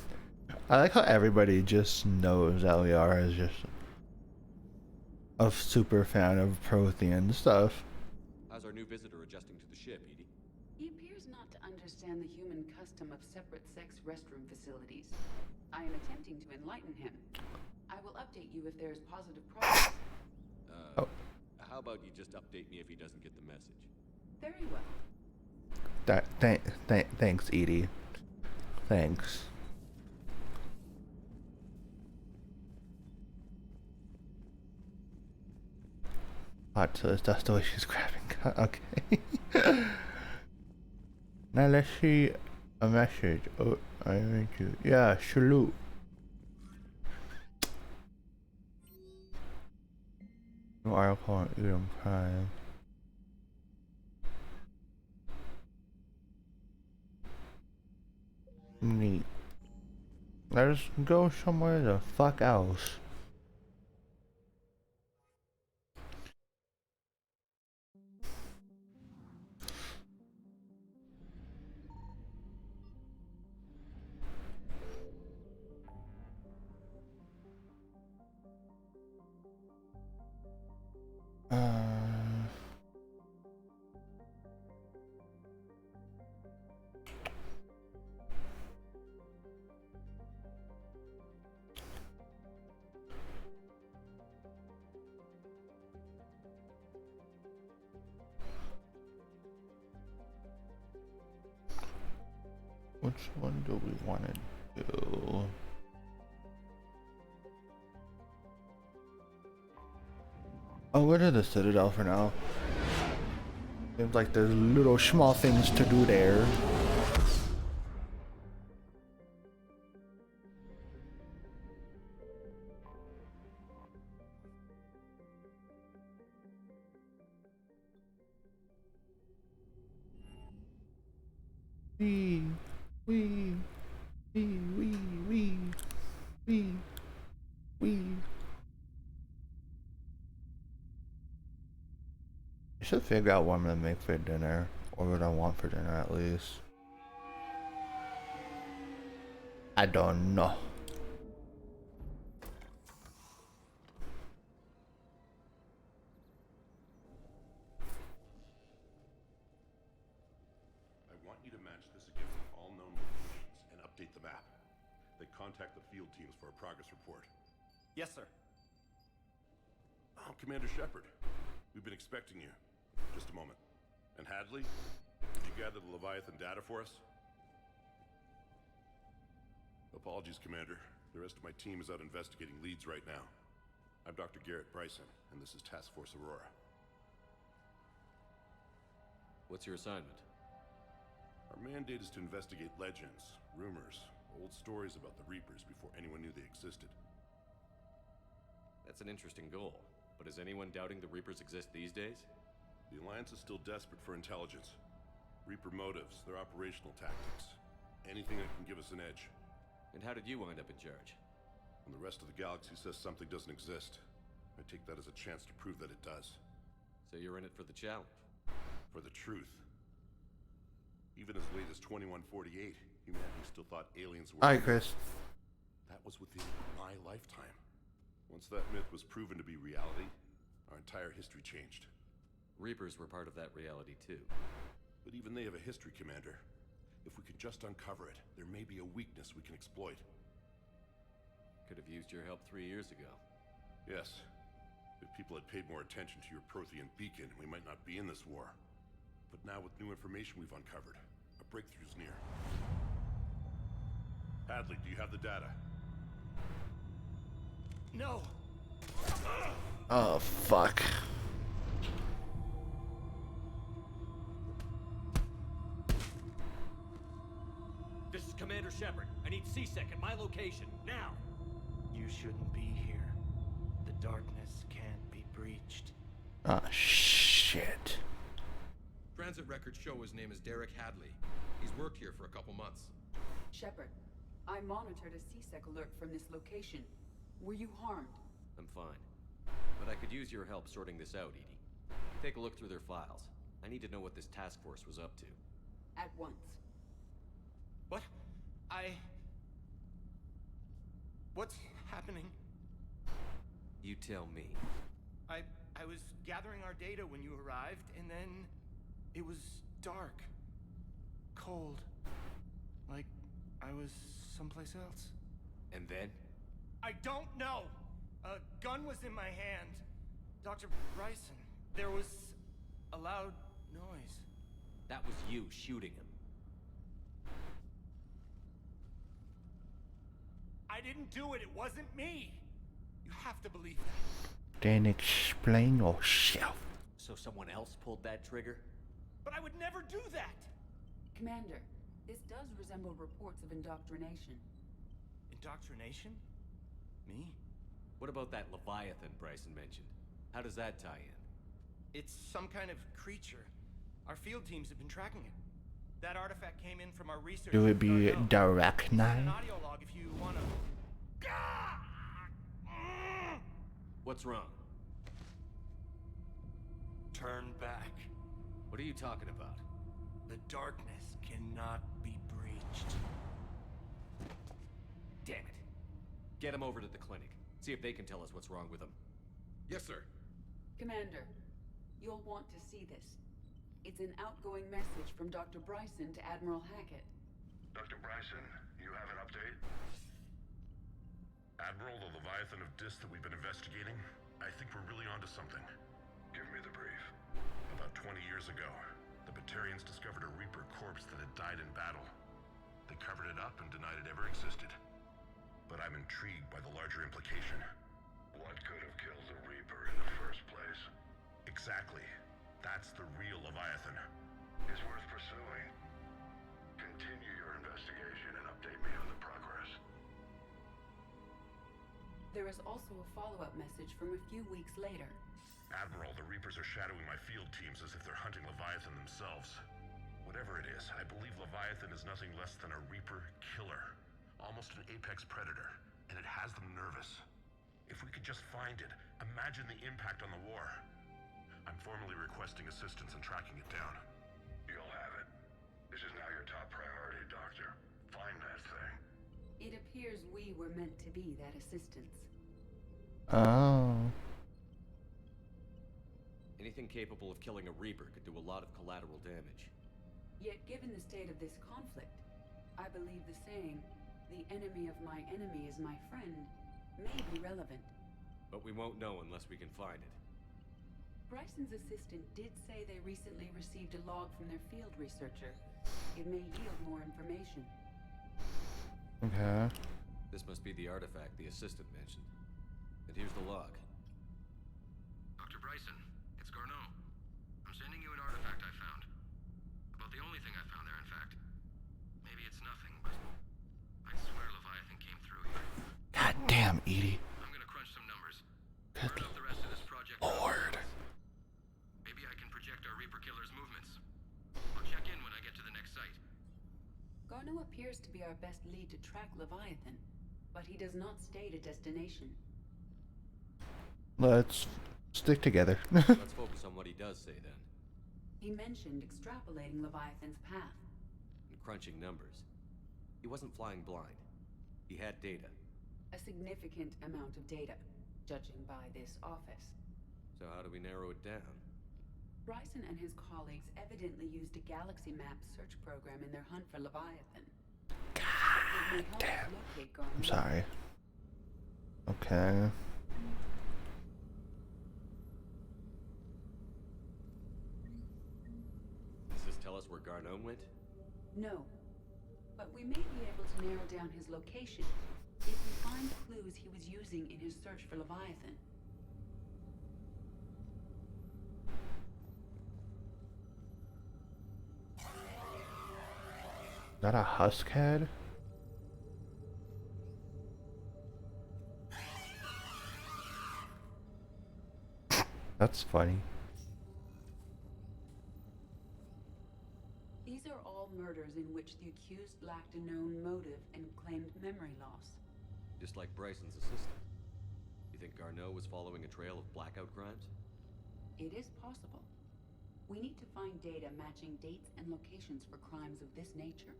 I like how everybody just knows that Liara is just a super fan of Prothean stuff. How's our new visitor adjusting to the ship, Edie? He appears not to understand the human custom of separate sex restroom facilities. I am attempting to enlighten him. I will update you if there is positive progress. How about you just update me if he doesn't get the message? Very well. Thanks, Edie. Thanks. So that's the way she's grabbing. Okay. Now let's see a message. Oh, I meant to. Yeah, salute. New article on Udon Prime. Neat. Let's go somewhere the fuck else. Which one do we want to do? I'll go to the Citadel for now. Seems like there's little small things to do there. I should figure out what I'm gonna make for dinner, or what I want for dinner at least. I don't know. I want you to match this against all known locations and update the map. Then contact the field teams for a progress report. Yes, sir. Oh, Commander Shepard. We've been expecting you. Just a moment. And Hadley, did you gather the Leviathan data for us? Apologies, Commander. The rest of my team is out investigating leads right now. I'm Dr. Garrett Bryson, and this is Task Force Aurora. What's your assignment? Our mandate is to investigate legends, rumors, old stories about the Reapers before anyone knew they existed. That's an interesting goal. But is anyone doubting the Reapers exist these days? The Alliance is still desperate for intelligence. Reaper motives, their operational tactics. Anything that can give us an edge. And how did you wind up in charge? When the rest of the galaxy says something doesn't exist, I take that as a chance to prove that it does. So you're in it for the challenge? For the truth. Even as late as 2148, humanity still thought aliens were... Hi, Chris. That was within my lifetime. Once that myth was proven to be reality, our entire history changed. Reapers were part of that reality too. But even they have a history, Commander. If we can just uncover it, there may be a weakness we can exploit. Could have used your help 3 years ago. Yes. If people had paid more attention to your Prothean beacon, we might not be in this war. But now with new information we've uncovered, a breakthrough's near. Hadley, do you have the data? No! Oh, fuck. This is Commander Shepard. I need C-Sec at my location, now! You shouldn't be here. The darkness can't be breached. Ah, shit. Transit records show his name is Derek Hadley. He's worked here for a couple months. Shepard, I monitored a C-Sec alert from this location. Were you harmed? I'm fine. But I could use your help sorting this out, Edie. Take a look through their files. I need to know what this task force was up to. At once. What? What's happening? You tell me. I was gathering our data when you arrived, and then it was dark. Cold. Like I was someplace else. And then? I don't know! A gun was in my hand. Dr. Bryson, there was a loud noise. That was you shooting him. I didn't do it. It wasn't me. You have to believe that. Then explain yourself. So someone else pulled that trigger? But I would never do that! Commander, this does resemble reports of indoctrination. Indoctrination? Me? What about that Leviathan Bryson mentioned? How does that tie in? It's some kind of creature. Our field teams have been tracking it. That artifact came in from our research. It would be direct An nine. audio log if you wanna. What's wrong? Turn back. What are you talking about? The darkness cannot be breached. Damn it. Get him over to the clinic. See if they can tell us what's wrong with him. Yes, sir. Commander, you'll want to see this. It's an outgoing message from Dr. Bryson to Admiral Hackett. Dr. Bryson, you have an update? Admiral, the Leviathan of Dis that we've been investigating, I think we're really onto something. Give me the brief. About 20 years ago, the Batarians discovered a Reaper corpse that had died in battle. They covered it up and denied it ever existed. But I'm intrigued by the larger implication. What could have killed the Reaper in the first place? Exactly. That's the real Leviathan. It's worth pursuing. Continue your investigation and update me on the progress. There is also a follow-up message from a few weeks later. Admiral, the Reapers are shadowing my field teams as if they're hunting Leviathan themselves. Whatever it is, I believe Leviathan is nothing less than a Reaper killer. Almost an apex predator, and it has them nervous. If we could just find it, imagine the impact on the war. I'm formally requesting assistance in tracking it down. You'll have it. This is now your top priority, Doctor. Find that thing. It appears we were meant to be that assistance. Oh. Anything capable of killing a Reaper could do a lot of collateral damage. Yet given the state of this conflict, I believe the saying, "The enemy of my enemy is my friend," may be relevant. But we won't know unless we can find it. Bryson's assistant did say they recently received a log from their field researcher. It may yield more information. Okay. This must be the artifact the assistant mentioned. And here's the log. Dr. Bryson, it's Garneau. I'm sending you an artifact I found. About the only thing I found there, in fact. Garneau appears to be our best lead to track Leviathan, but he does not state a destination. Let's stick together. Let's focus on what he does say then. He mentioned extrapolating Leviathan's path. And crunching numbers. He wasn't flying blind. He had data. A significant amount of data, judging by this office. So how do we narrow it down? Bryson and his colleagues evidently used a galaxy map search program in their hunt for Leviathan. God damn. I'm sorry. Okay. Does this tell us where Garneau went? No. But we may be able to narrow down his location if we find clues he was using in his search for Leviathan. Is that a husk head? That's funny. These are all murders in which the accused lacked a known motive and claimed memory loss. Just like Bryson's assistant. You think Garneau was following a trail of blackout crimes? It is possible. We need to find data matching dates and locations for crimes of this nature.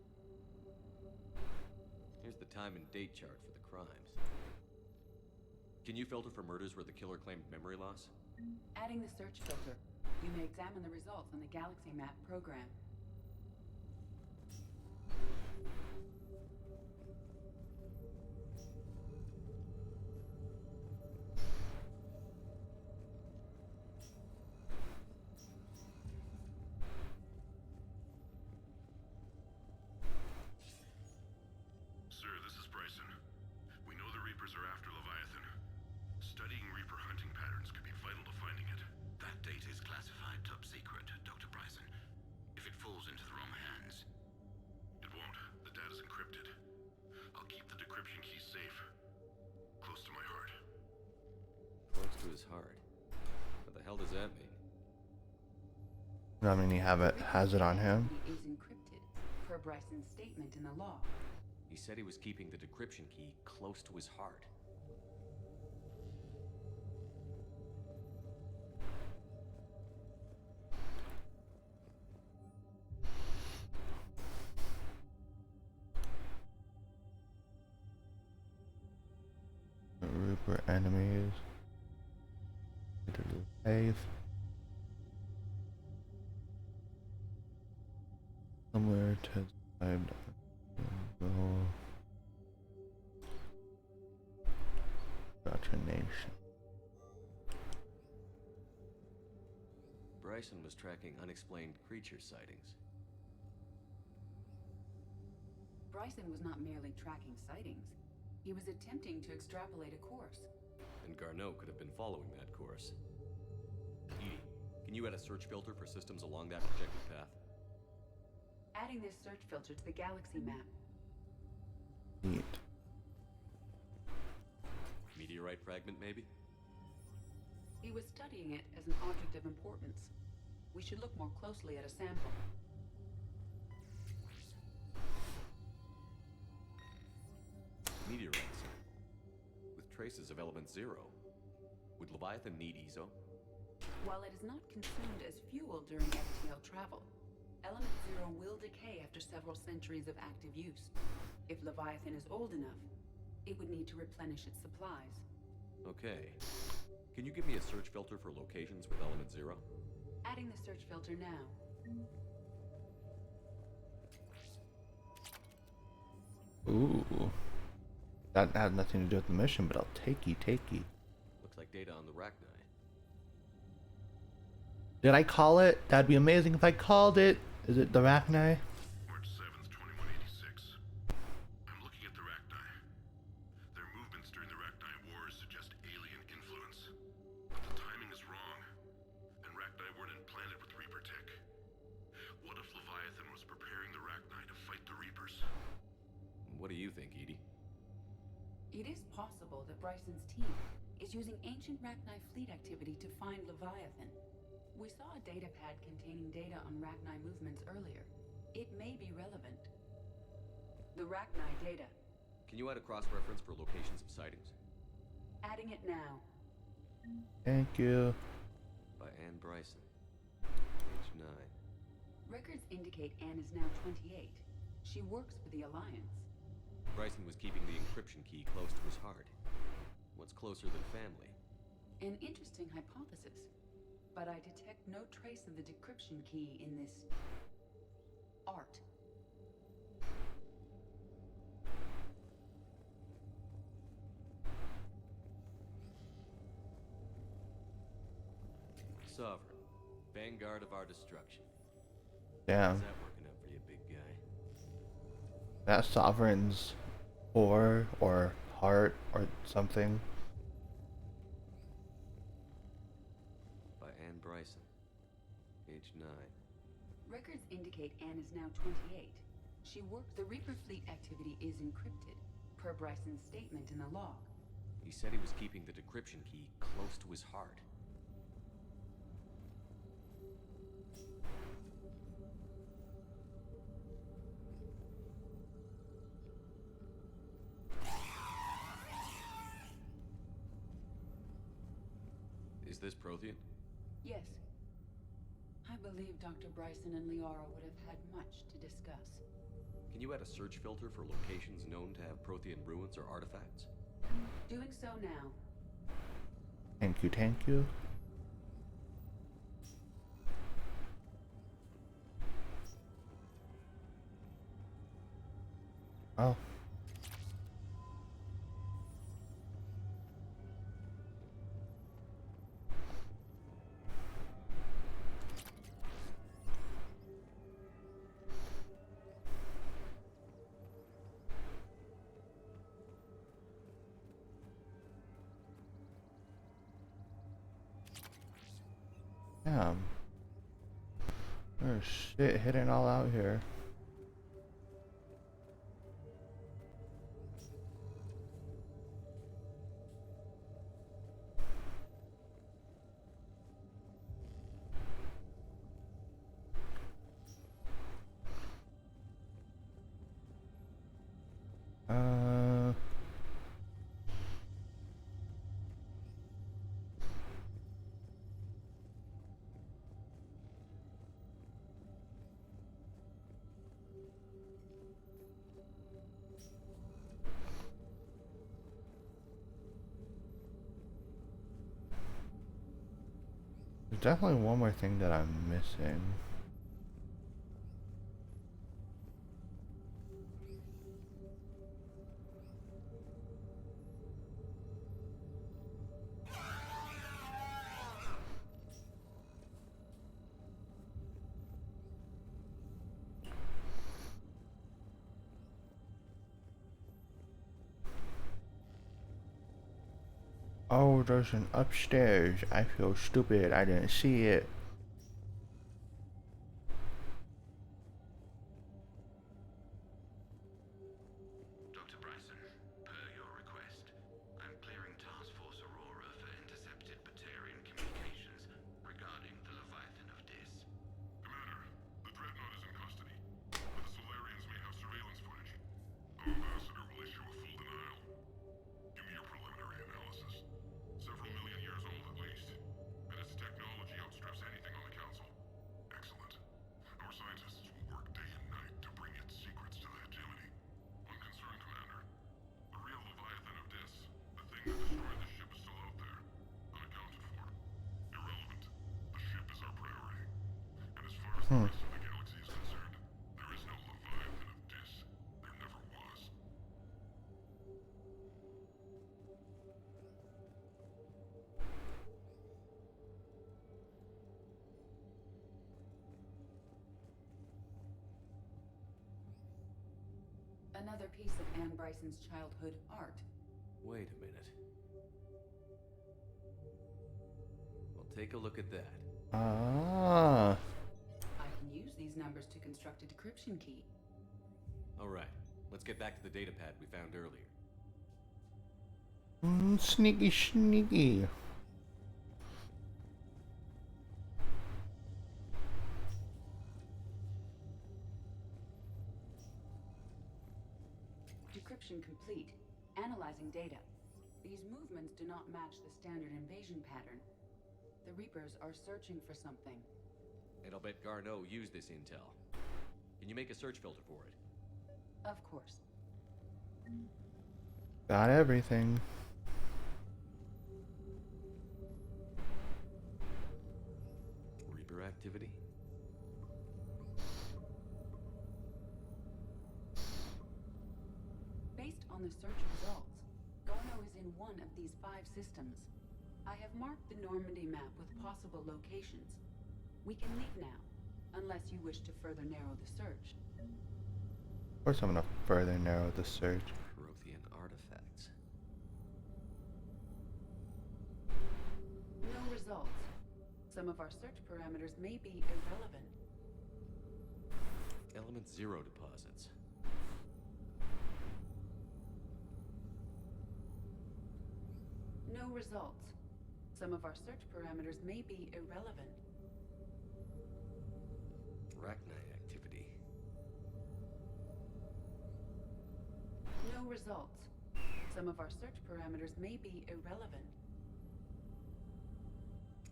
Here's the time and date chart for the crimes. Can you filter for murders where the killer claimed memory loss? Adding the search filter, you may examine the results on the Galaxy Map program. Sir, this is Bryson. We know the Reapers are after Leviathan. Studying Reaper hunting patterns could be vital to finding it. That data is classified top secret, Dr. Bryson. If it falls into the wrong hands... It won't. The data's encrypted. I'll keep the decryption key safe. Close to my heart. Close to his heart. What the hell does that mean? I mean, he has it on him. It is encrypted, per Bryson's statement in the law. He said he was keeping the decryption key close to his heart. Reaper enemies. Safe. Somewhere to hide. Go. Indoctrination. Bryson was tracking unexplained creature sightings. Bryson was not merely tracking sightings. He was attempting to extrapolate a course. And Garneau could have been following that course. Edie, can you add a search filter for systems along that projected path? Adding this search filter to the galaxy map. Neat. Meteorite fragment, maybe? He was studying it as an object of importance. We should look more closely at a sample. Meteorites. With traces of element 0. Would Leviathan need EZO? While it is not consumed as fuel during FTL travel, element 0 will decay after several centuries of active use. If Leviathan is old enough, it would need to replenish its supplies. Okay. Can you give me a search filter for locations with element 0? Adding the search filter now. Ooh. That had nothing to do with the mission, but I'll takey. Looks like data on the Rachni. Did I call it? That'd be amazing if I called it. Is it the Rachni? March 7th, 2186. I'm looking at the Rachni. Their movements during the Rachni Wars suggest alien influence. But the timing is wrong. And Rachni weren't implanted with Reaper tech. What if Leviathan was preparing the Rachni to fight the Reapers? What do you think, Edie? It is possible that Bryson's team is using ancient Rachni fleet activity to find Leviathan. We saw a datapad containing data on Rachni movements earlier. It may be relevant. The Rachni data. Can you add a cross-reference for locations of sightings? Adding it now. Thank you. By Anne Bryson. Age 9. Records indicate Anne is now 28. She works for the Alliance. Bryson was keeping the encryption key close to his heart. What's closer than family? An interesting hypothesis. But I detect no trace of the decryption key in this art. Sovereign. Vanguard of our destruction. Damn. How's that working out for you, big guy? That Sovereign's ore or heart or something. By Anne Bryson. Age 9. Records indicate Anne is now 28. She works. The Reaper fleet activity is encrypted, per Bryson's statement in the log. He said he was keeping the decryption key close to his heart. Is this Prothean? Yes. I believe Dr. Bryson and Liara would have had much to discuss. Can you add a search filter for locations known to have Prothean ruins or artifacts? Doing so now. Thank you, thank you. Oh. Damn. There's shit hidden all out here. There's definitely one more thing that I'm missing. Oh, there's an upstairs. I feel stupid. I didn't see it. Dr. Bryson, per your request, I'm clearing Task Force Aurora for intercepted Batarian communications regarding the Leviathan of Dis. Commander, the Dreadnought is in custody, but the Solarians may have surveillance footage. Our ambassador will issue a full denial. Give me your preliminary analysis. Several million years old at least, and its technology outstrips anything on the Council. Excellent. Our scientists will work day and night to bring its secrets to the hegemony. One concern, Commander. The real Leviathan of Dis, the thing that destroyed the ship, is still out there, unaccounted for. Irrelevant. The ship is our priority. And as far as the rest of the galaxy is concerned, there is no Leviathan of Dis. There never was. Another piece of Anne Bryson's childhood art. Wait a minute. Well, take a look at that. Ah. I can use these numbers to construct a decryption key. Alright, let's get back to the data pad we found earlier. Sneaky, sneaky. Decryption complete. Analyzing data. These movements do not match the standard invasion pattern. The Reapers are searching for something. And I'll bet Garneau used this intel. Can you make a search filter for it? Of course. Got everything. Reaper activity? Based on the search results, Garneau is in one of these 5 systems. I have marked the Normandy map with possible locations. We can leave now, unless you wish to further narrow the search. Of course I'm gonna further narrow the search. PROTHEAN artifacts. No results. Some of our search parameters may be irrelevant. Element 0 deposits. No results. Some of our search parameters may be irrelevant. Arachni activity. No results. Some of our search parameters may be irrelevant.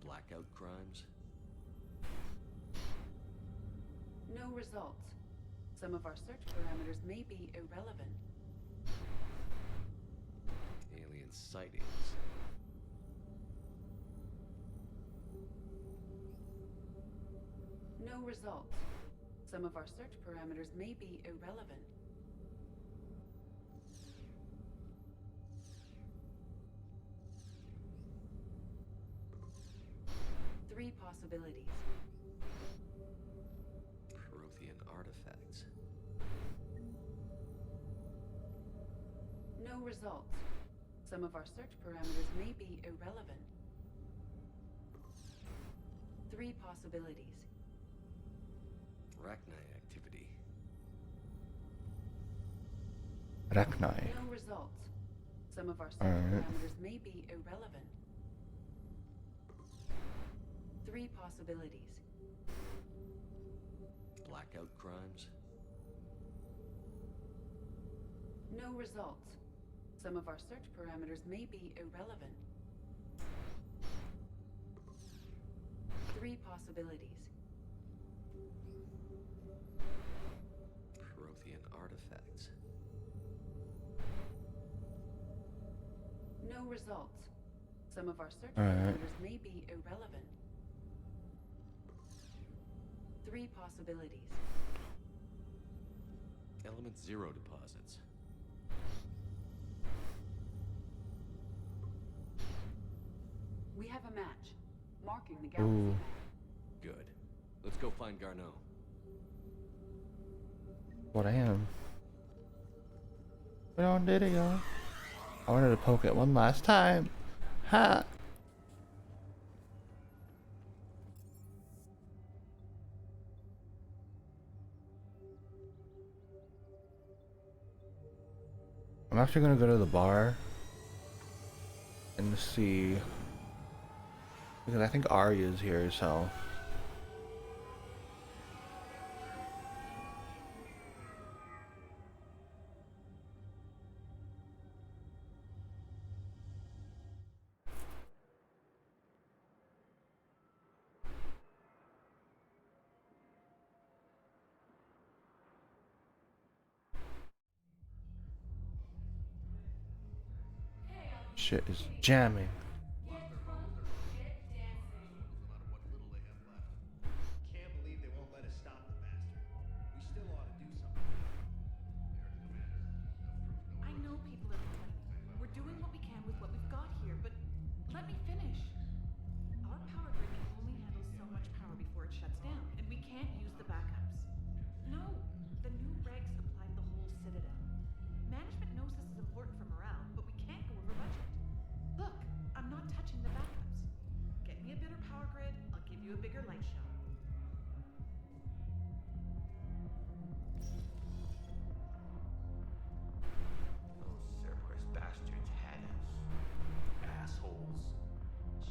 Blackout crimes. No results. Some of our search parameters may be irrelevant. Alien sightings. No results. Some of our search parameters may be irrelevant. Three possibilities. PROTHEAN artifacts. No results. Some of our search parameters may be irrelevant. Three possibilities. Arachni activity. Arachni. No results. Some of our search parameters may be irrelevant. Three possibilities. Blackout crimes. No results. Some of our search parameters may be irrelevant. Three possibilities. PROTHEAN artifacts. No results. Some of our search parameters may be irrelevant. Three possibilities. Element 0 deposits. We have a match, marking the galaxy map. Good. Let's go find Garneau. What I am. Put on video. I wanted to poke it one last time. Ha! I'm actually gonna go to the bar and see, because I think Arya's here, so. Shit is jamming. Can't believe they won't let us stop the bastard. We still ought to do something. I know people are complaining. We're doing what we can with what we've got here, but let me finish. Our power grid can only handle so much power before it shuts down, and we can't use the backups. No, the new regs apply to the whole Citadel. Management knows this is important for morale, but we can't go over budget. Look, I'm not touching the backups. Get me a better power grid, I'll give you a bigger light show. Those Cerberus bastards had us. Assholes.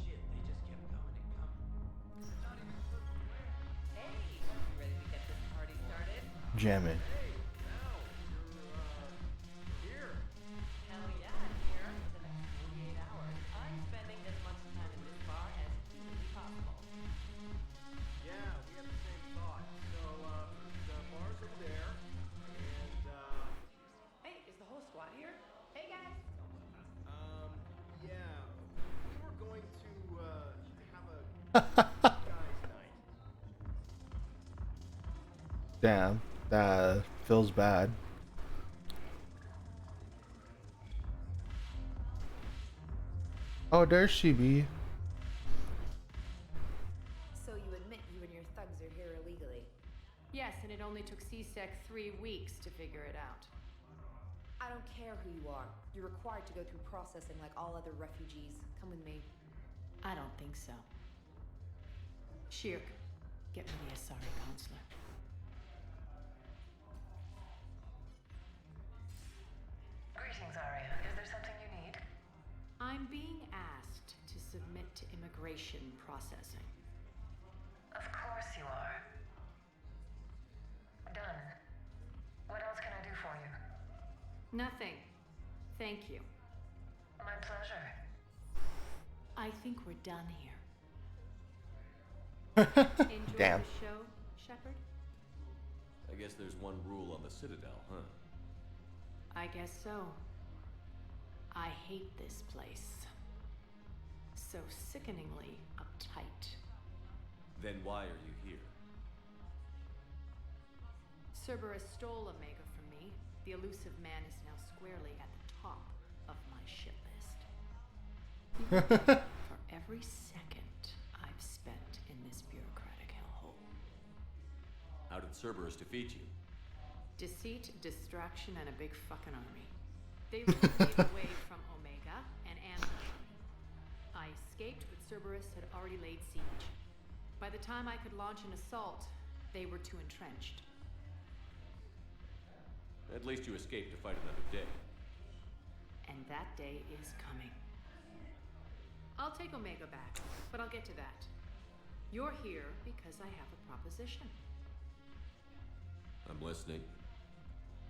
Shit, they just kept coming and coming. Not even certain where. Hey, you ready to get this party started? Jamming. Here. Damn, that feels bad. Oh, there she be. So you admit you and your thugs are here illegally? Yes, and it only took CSEC 3 weeks to figure it out. I don't care who you are. You're required to go through processing like all other refugees. Come with me. I don't think so. Shirk, get me the Asari consular. Greetings, Arya. Is there something you need? I'm being asked to submit to immigration processing. Of course you are. Done. What else can I do for you? Nothing. Thank you. My pleasure. I think we're done here. Enjoy Damn. the show, Shepard? I guess there's one rule on the Citadel, huh? I guess so. I hate this place. So sickeningly uptight. Then why are you here? Cerberus stole Omega from me. The elusive man is now squarely at the top of my shit list. You will pay for every second I've spent in this bureaucratic hellhole. How did Cerberus defeat you? Deceit, distraction, and a big fucking army. They moved me away from Omega and ambushed me. I escaped, but Cerberus had already laid siege. By the time I could launch an assault, they were too entrenched. At least you escaped to fight another day. And that day is coming. I'll take Omega back, but I'll get to that. You're here because I have a proposition. I'm listening.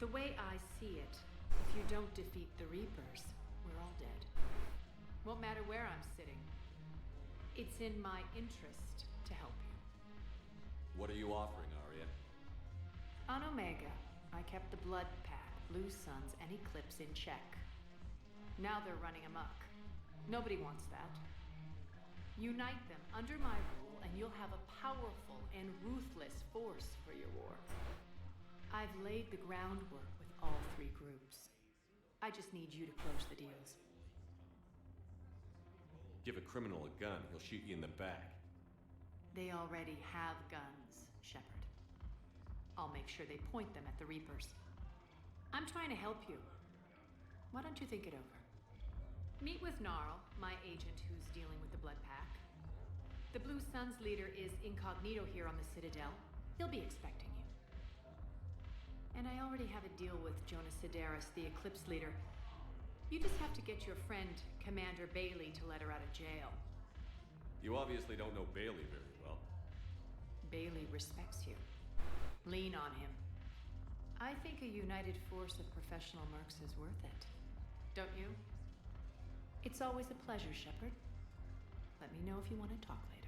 The way I see it, if you don't defeat the Reapers, we're all dead. Won't matter where I'm sitting. It's in my interest to help you. What are you offering, Arya? On Omega, I kept the Blood Pack, Blue Suns, and Eclipse in check. Now they're running amok. Nobody wants that. Unite them under my rule, and you'll have a powerful and ruthless force for your war. I've laid the groundwork with all 3 groups. I just need you to close the deals. Give a criminal a gun, he'll shoot you in the back. They already have guns, Shepard. I'll make sure they point them at the Reapers. I'm trying to help you. Why don't you think it over? Meet with Gnarl, my agent who's dealing with the Blood Pack. The Blue Suns leader is incognito here on the Citadel. He'll be expecting you. And I already have a deal with Jonas Sidaris, the Eclipse leader. You just have to get your friend, Commander Bailey, to let her out of jail. You obviously don't know Bailey very well. Bailey respects you. Lean on him. I think a united force of professional mercs is worth it. Don't you? It's always a pleasure, Shepard. Let me know if you want to talk later.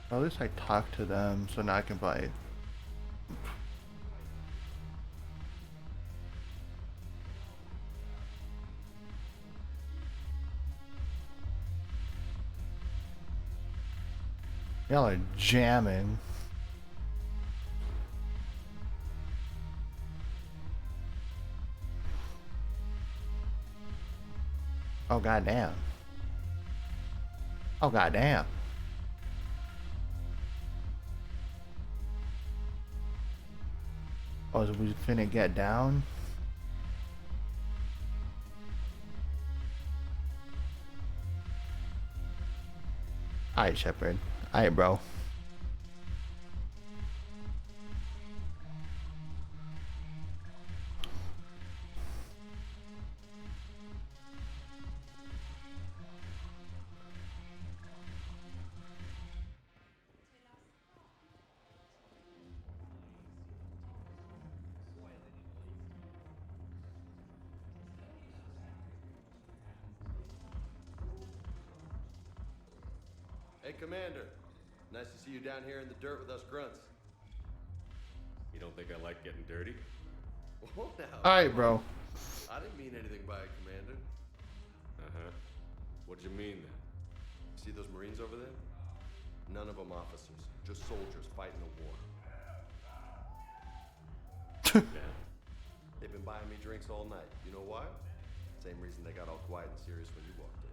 Well, at least I talked to them, so now I can buy. Y'all are jamming. Oh goddamn. Oh goddamn. Oh, is we finna get down? Alright, Shepard. Alright, bro. Hey, Commander. Nice to see you down here in the dirt with us grunts. You don't think I like getting dirty? Whoa, now. Alright, bro. I didn't mean anything by it, Commander. Uh-huh. What'd you mean then? See those Marines over there? None of them officers, just soldiers fighting a war. Yeah. They've been buying me drinks all night. You know why? Same reason they got all quiet and serious when you walked in.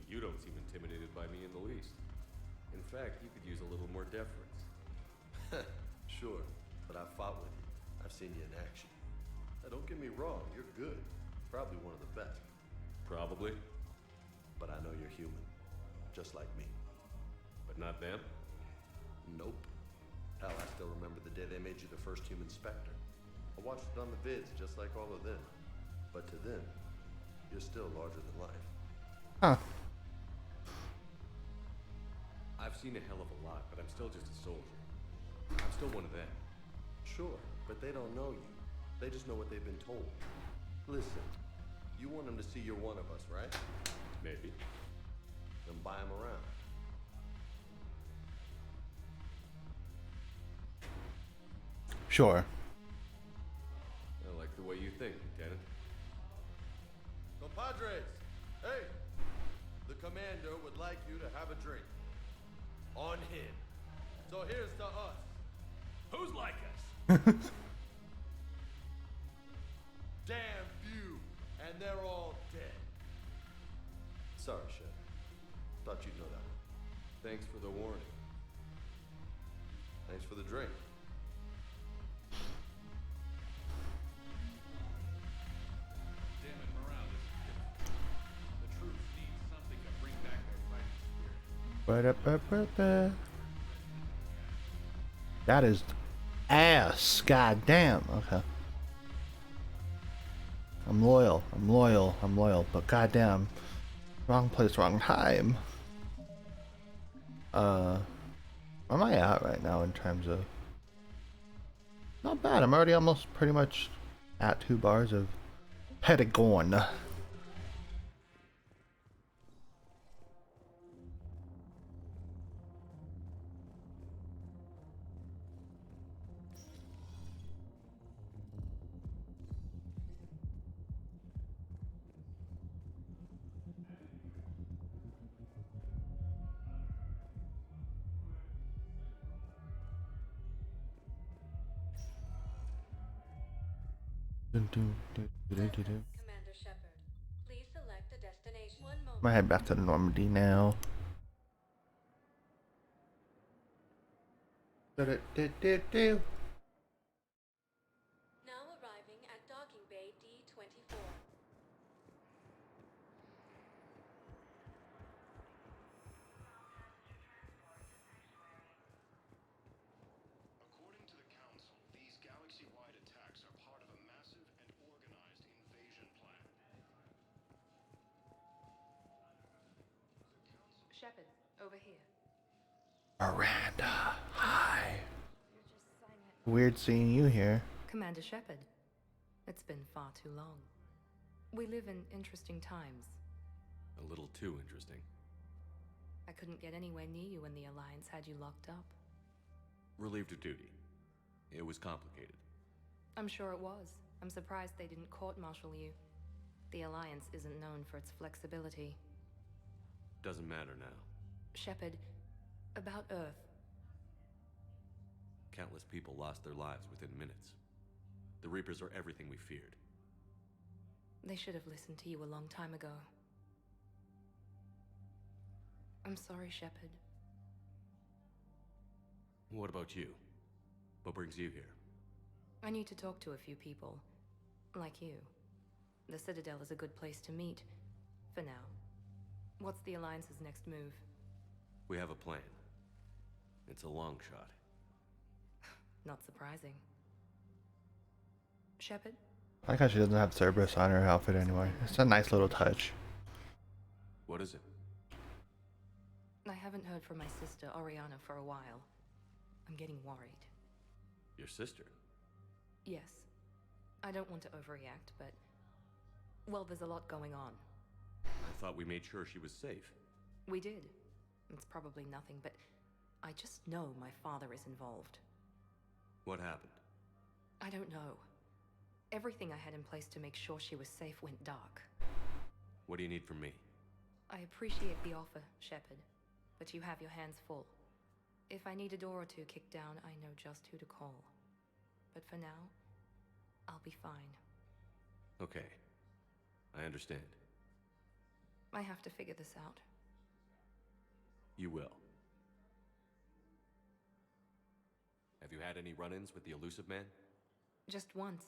You don't seem intimidated by me in the least. In fact, you could use a little more deference. Sure, but I've fought with you. I've seen you in action. Now, don't get me wrong, you're good. Probably one of the best. Probably. But I know you're human. Just like me. But not them? Nope. Hell, I still remember the day they made you the first human Spectre. I watched it on the vids, just like all of them. But to them, you're still larger than life. Huh. I've seen a hell of a lot, but I'm still just a soldier. I'm still one of them. Sure, but they don't know you. They just know what they've been told. Listen, you want them to see you're one of us, right? Maybe. Then buy them around. Sure. I like the way you think, Lieutenant. Compadres, hey! The commander would like you to have a drink. On him. So here's to us. Who's like us? Damn few, and they're all dead. Sorry, Chef. Thought you'd know that one. Thanks for the warning. Thanks for the drink. Damn it, morale is pitiful. The troops need something to bring back their fighting spirit. That is ass. God damn. Okay. I'm loyal. I'm loyal. I'm loyal. But goddamn, wrong place, wrong time. Where am I at right now in terms of? Not bad. I'm already almost pretty much at 2 bars of Pentagon. Commander Shepard, please select a destination. One I'm moment. gonna head back to Normandy now. Do-do-do-do-do. Now arriving at docking bay D-24. According to the Council, these galaxy-wide attacks are part of a massive and organized invasion plan. Shepard, over here. Miranda, hi. Weird seeing you here. Commander Shepard, it's been far too long. We live in interesting times. A little too interesting. I couldn't get anywhere near you when the Alliance had you locked up. Relieved of duty. It was complicated. I'm sure it was. I'm surprised they didn't court-martial you. The Alliance isn't known for its flexibility. Doesn't matter now. Shepard, about Earth. Countless people lost their lives within minutes. The Reapers are everything we feared. They should have listened to you a long time ago. I'm sorry, Shepard. What about you? What brings you here? I need to talk to a few people. Like you. The Citadel is a good place to meet. For now. What's the Alliance's next move? We have a plan. It's a long shot. Not surprising. Shepard? I like how she doesn't have Cerberus on her outfit anymore. It's a nice little touch. What is it? I haven't heard from my sister, Oriana, for a while. I'm getting worried. Your sister? Yes. I don't want to overreact, but... well, there's a lot going on. I thought we made sure she was safe. We did. It's probably nothing, but... I just know my father is involved. What happened? I don't know. Everything I had in place to make sure she was safe went dark. What do you need from me? I appreciate the offer, Shepard, but you have your hands full. If I need a door or two kicked down, I know just who to call. But for now, I'll be fine. Okay. I understand. I have to figure this out. You will. Have you had any run-ins with the Elusive Man? Just once.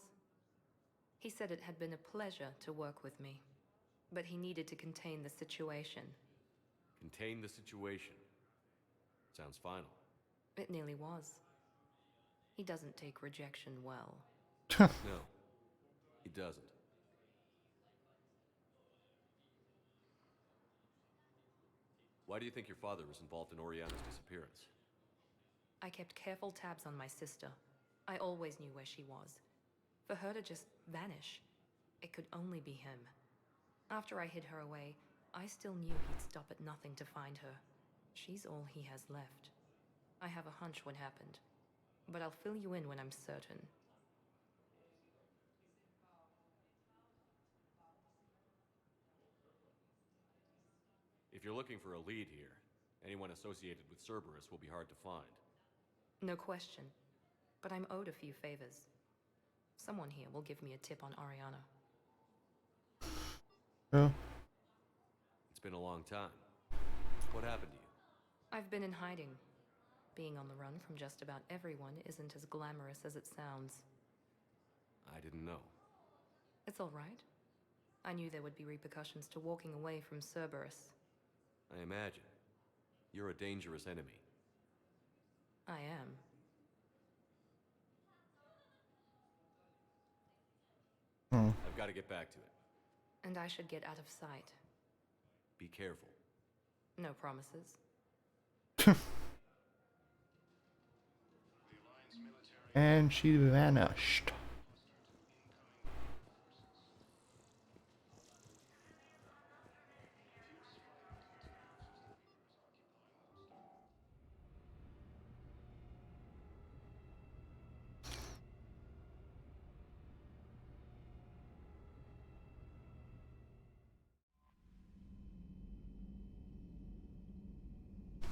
He said it had been a pleasure to work with me, but he needed to contain the situation. Contain the situation. Sounds final. It nearly was. He doesn't take rejection well. No, he doesn't. Why do you think your father was involved in Oriana's disappearance? I kept careful tabs on my sister. I always knew where she was. For her to just vanish, it could only be him. After I hid her away, I still knew he'd stop at nothing to find her. She's all he has left. I have a hunch what happened, but I'll fill you in when I'm certain. If you're looking for a lead here, anyone associated with Cerberus will be hard to find. No question, but I'm owed a few favors. Someone here will give me a tip on Oriana. Yeah. It's been a long time. What happened to you? I've been in hiding. Being on the run from just about everyone isn't as glamorous as it sounds. I didn't know. It's all right. I knew there would be repercussions to walking away from Cerberus. I imagine. You're a dangerous enemy. I am. I've got to get back to it. And I should get out of sight. Be careful. No promises. And she vanished.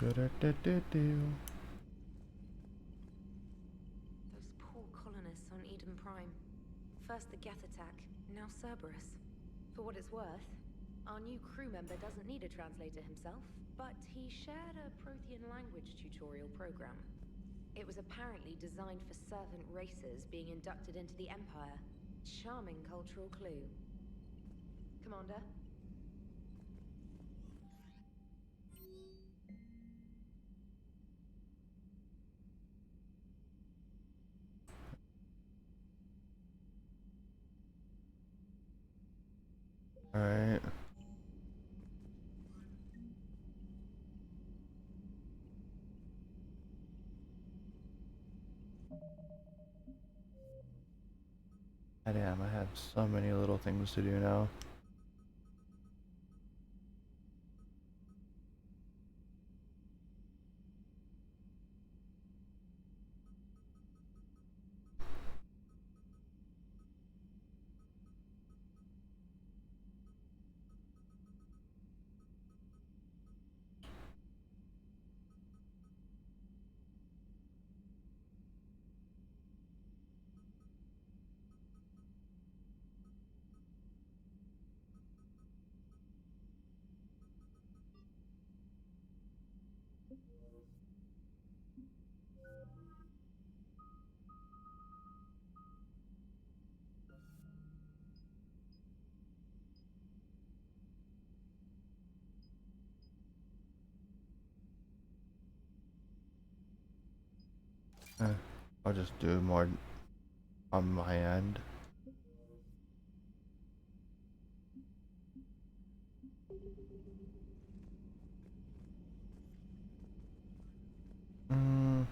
Those poor colonists on Eden Prime. First the Geth attack, now Cerberus. For what it's worth, our new crew member doesn't need a translator himself, but he shared a Prothean language tutorial program. It was apparently designed for servant races being inducted into the Empire. Charming cultural clue. Commander? Alright. Ah, damn, I had so many little things to do now. I'll just do more on my end. Mm.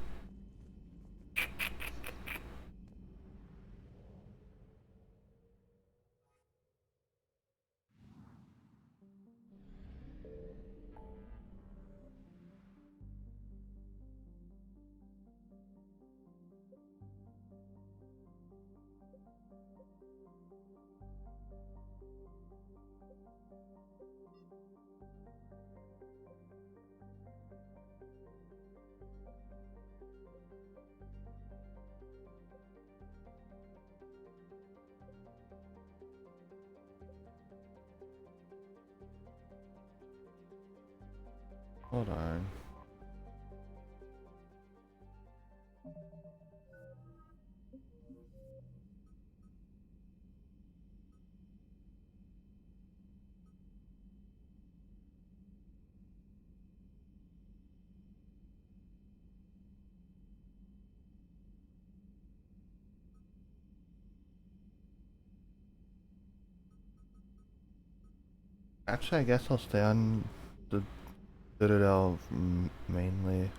Hold on. Actually, I guess I'll stay on the Citadel mainly.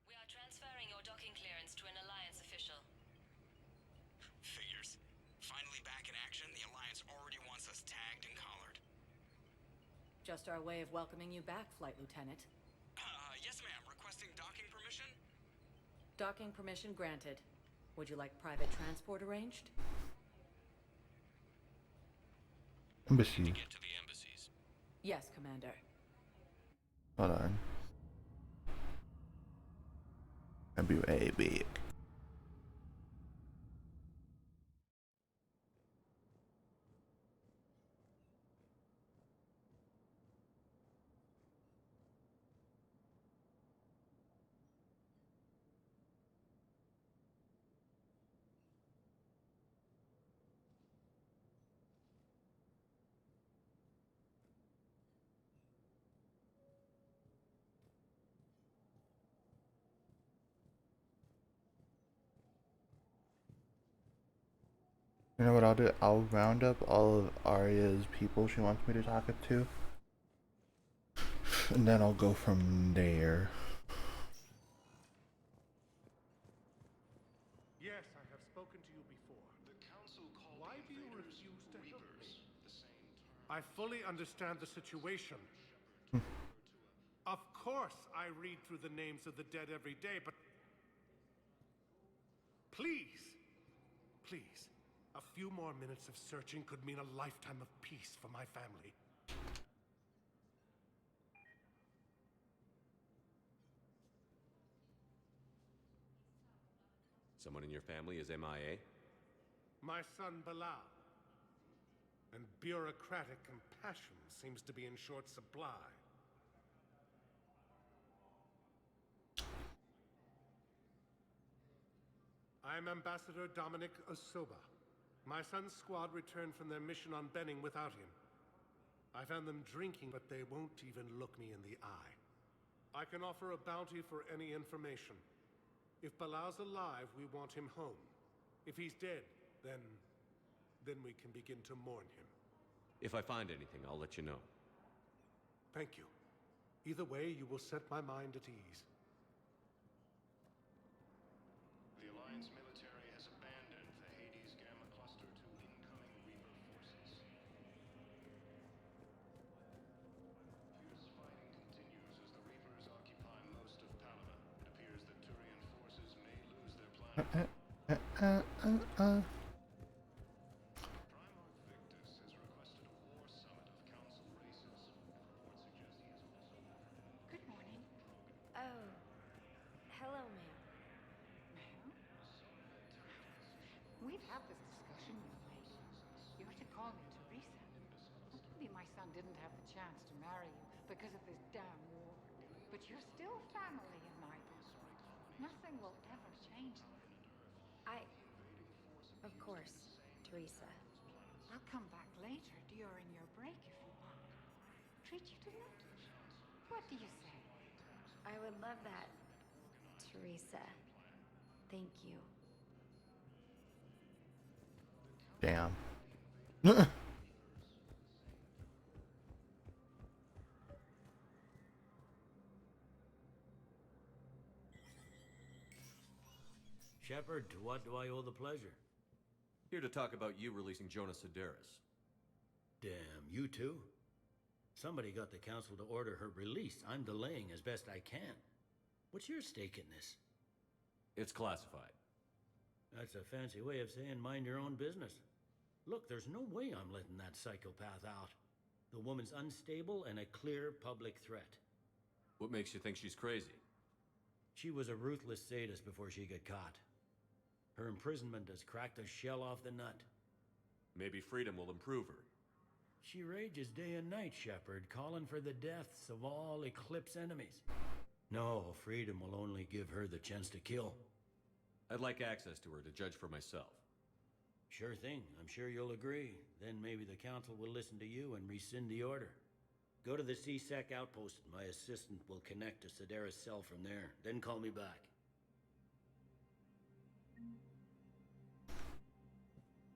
We are transferring your docking clearance to an Alliance official. Figures. Finally back in action, the Alliance already wants us tagged and collared. Just our way of welcoming you back, Flight Lieutenant. Yes ma'am. Requesting docking permission? Docking permission granted. Would you like private transport arranged? Embassy. To get to the embassies. Yes, Commander. Hold on. That'd be way big. You know what I'll do? I'll round up all of Arya's people she wants me to talk to. And then I'll go from there. Yes, I have spoken to you before. The council called Why the do you invaders refuse to help me? the same term. I fully understand the situation. Of course I read through the names of the dead every day, but please, please, a few more minutes of searching could mean a lifetime of peace for my family. Someone in your family is MIA? My son Bilal. And bureaucratic compassion seems to be in short supply. I'm Ambassador Dominic Osoba. My son's squad returned from their mission on Benning without him. I found them drinking, but they won't even look me in the eye. I can offer a bounty for any information. If Balal's alive, we want him home. If he's dead, then we can begin to mourn him. If I find anything, I'll let you know. Thank you. Either way, you will set my mind at ease. The Alliance military has abandoned the Hades Gamma Cluster to incoming Reaper forces. Fierce fighting continues as the Reapers occupy most of Palava. It appears that Turian forces may lose their planet. Primarch Victus has requested a war summit of Council races. Reports suggest he has also... Good morning. Oh. Hello, ma'am. Ma'am? We've had this discussion, young lady. You're to call me Teresa. Maybe my son didn't have the chance to marry you because of this damn war. But you're still family in my book. Nothing will ever change that. Of course, Teresa. I'll come back later during your break if you want. Treat you to lunch. What do you say? I would love that, Teresa. Thank you. Damn. Shepard, to what do I owe the pleasure? Here to talk about you releasing Jonas Sedaris. Damn, you too? Somebody got the council to order her release. I'm delaying as best I can. What's your stake in this? It's classified. That's a fancy way of saying mind your own business. Look, there's no way I'm letting that psychopath out. The woman's unstable and a clear public threat. What makes you think she's crazy? She was a ruthless sadist before she got caught. Her imprisonment has cracked the shell off the nut. Maybe freedom will improve her. She rages day and night, Shepard, calling for the deaths of all Eclipse enemies. No, freedom will only give her the chance to kill. I'd like access to her to judge for myself. Sure thing. I'm sure you'll agree. Then maybe the council will listen to you and rescind the order. Go to the C-Sec outpost. My assistant will connect to Sedaris' cell from there. Then call me back.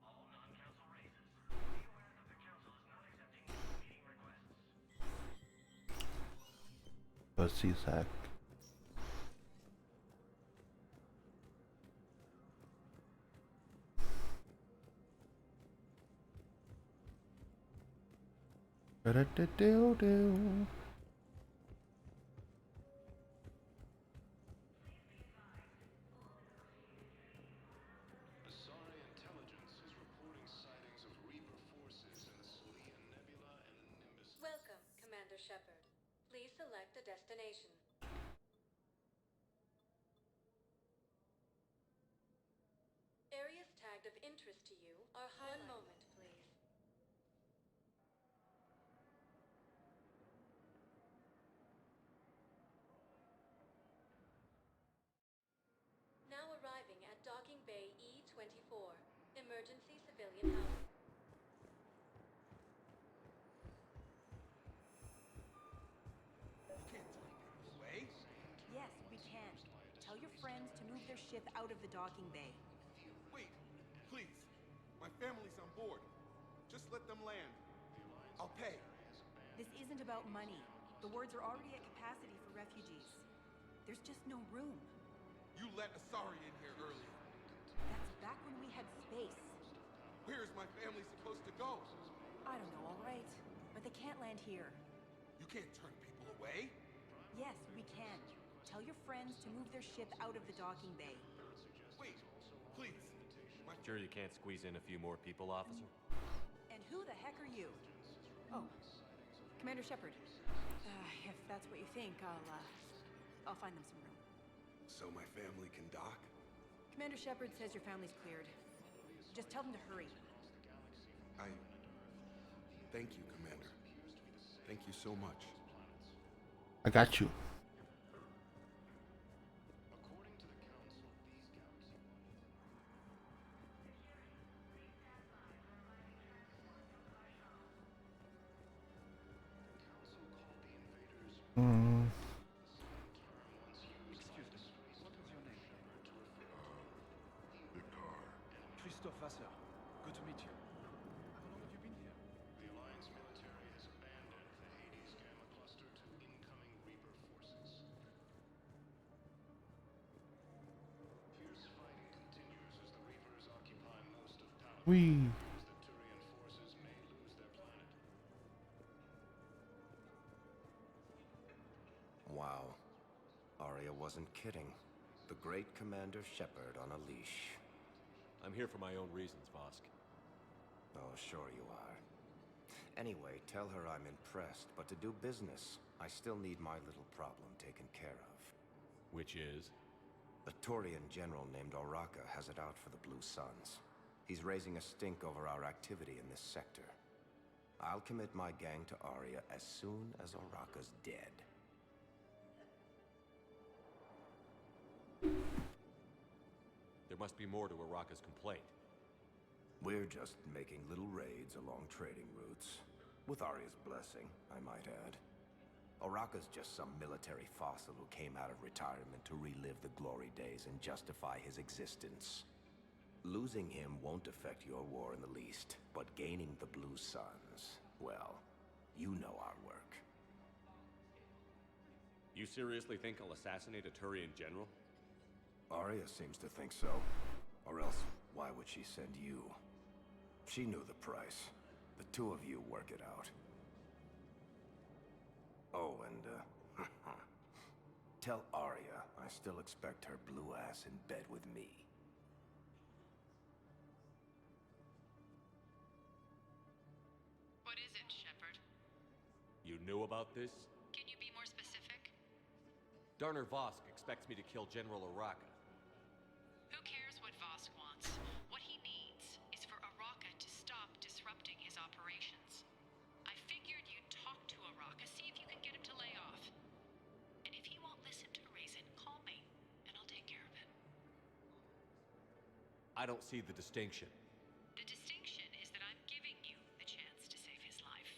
All non-council races. Be aware that the council is not accepting any meeting requests. But C-Sec. Do-do-do-do. Asari intelligence is reporting sightings of Reaper forces in the Salian Nebula and Nimbus. Welcome, Commander Shepard. Please select a destination. Areas tagged of interest to you are highlighted. 1 moment, please. Now arriving at Docking Bay E-24. Emergency civilian housing. Can't turn people away. Yes, we can. Tell your friends to move their ship out of the docking bay. Wait, please. My family's on board. Just let them land. I'll pay. This isn't about money. The wards are already at capacity for refugees. There's just no room. You let Asari in here earlier. That's back when we had space. Where is my family supposed to go? I don't know, all right. But they can't land here. You can't turn people away. Yes, we can. Tell your friends to move their ship out of the docking bay. Wait, please. Sure you can't squeeze in a few more people, officer? And who the heck are you? Oh, Commander Shepard. If that's what you think, I'll find them some room. So my family can dock? Commander Shepard says your family's cleared. Just tell them to hurry. Thank you, Commander. Thank you so much. I got you. According to the council, these galaxies. Mm. Excuse me, what was your name? Vassar. Good to meet you. How long have you been here? The Alliance military has abandoned the Hades Gamma Cluster to incoming Reaper forces. Fierce fighting continues as the Reapers occupy most of Paladin. Wee. As the Turian forces may lose their planet. Wow. Arya wasn't kidding. The great Commander Shepard on a leash. I'm here for my own reasons, Vosk. Oh, sure you are. Anyway, tell her I'm impressed, but to do business, I still need my little problem taken care of. Which is? A Turian general named Oraka has it out for the Blue Suns. He's raising a stink over our activity in this sector. I'll commit my gang to Arya as soon as Oraka's dead. There must be more to Araka's complaint. We're just making little raids along trading routes. With Arya's blessing, I might add. Oraka's just some military fossil who came out of retirement to relive the glory days and justify his existence. Losing him won't affect your war in the least, but gaining the Blue Suns, well, you know our work. You seriously think I'll assassinate a Turian general? Arya seems to think so. Or else, why would she send you? She knew the price. The two of you work it out. Oh, and, tell Arya I still expect her blue ass in bed with me. What is it, Shepard? You knew about this? Can you be more specific? Darner Vosk expects me to kill General Araka. Who cares what Vosk wants? What he needs is for Araka to stop disrupting his operations. I figured you'd talk to Araka, see if you can get him to lay off. And if he won't listen to reason, call me, and I'll take care of it. I don't see the distinction. The distinction is that I'm giving you the chance to save his life.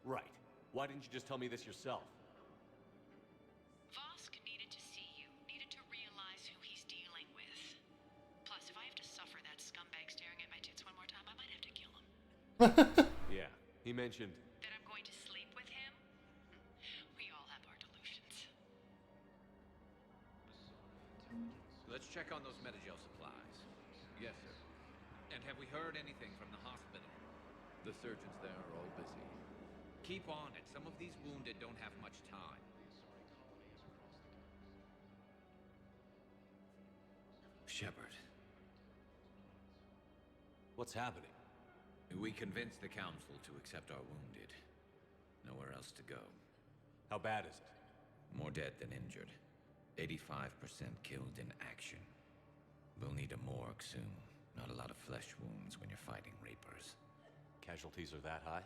Right. Why didn't you just tell me this yourself? Vosk needed to see you, needed to realize who he's dealing with. Plus, if I have to suffer that scumbag staring at my tits one more time, I might have to kill him. Yeah, he mentioned... That I'm going to sleep with him? We all have our delusions. Let's check on those Metagel supplies. Yes, sir. And have we heard anything from the hospital? The surgeons there are all busy. Keep on it. Some of these wounded don't have much time. Shepard. What's happening? We convinced the Council to accept our wounded. Nowhere else to go. How bad is it? More dead than injured. 85% killed in action. We'll need a morgue soon. Not a lot of flesh wounds when you're fighting Reapers. Casualties are that high?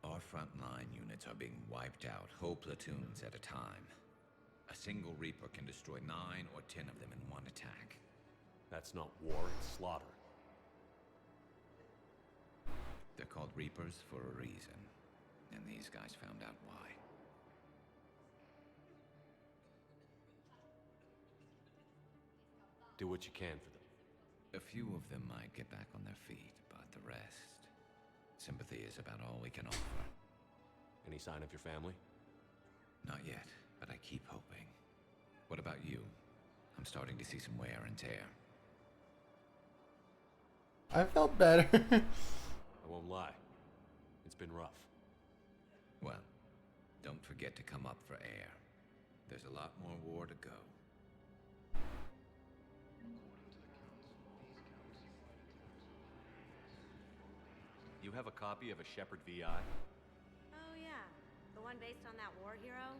Our frontline units are being wiped out, whole platoons at a time. A single Reaper can destroy 9 or 10 of them in one attack. That's not war, it's slaughter. They're called Reapers for a reason, and these guys found out why. Do what you can for them. A few of them might get back on their feet, but the rest... Sympathy is about all we can offer. Any sign of your family? Not yet, but I keep hoping. What about you? I'm starting to see some wear and tear. I felt better. I won't lie. It's been rough. Well, don't forget to come up for air. There's a lot more war to go. You have a copy of a Shepard VI? Oh yeah, the one based on that war hero?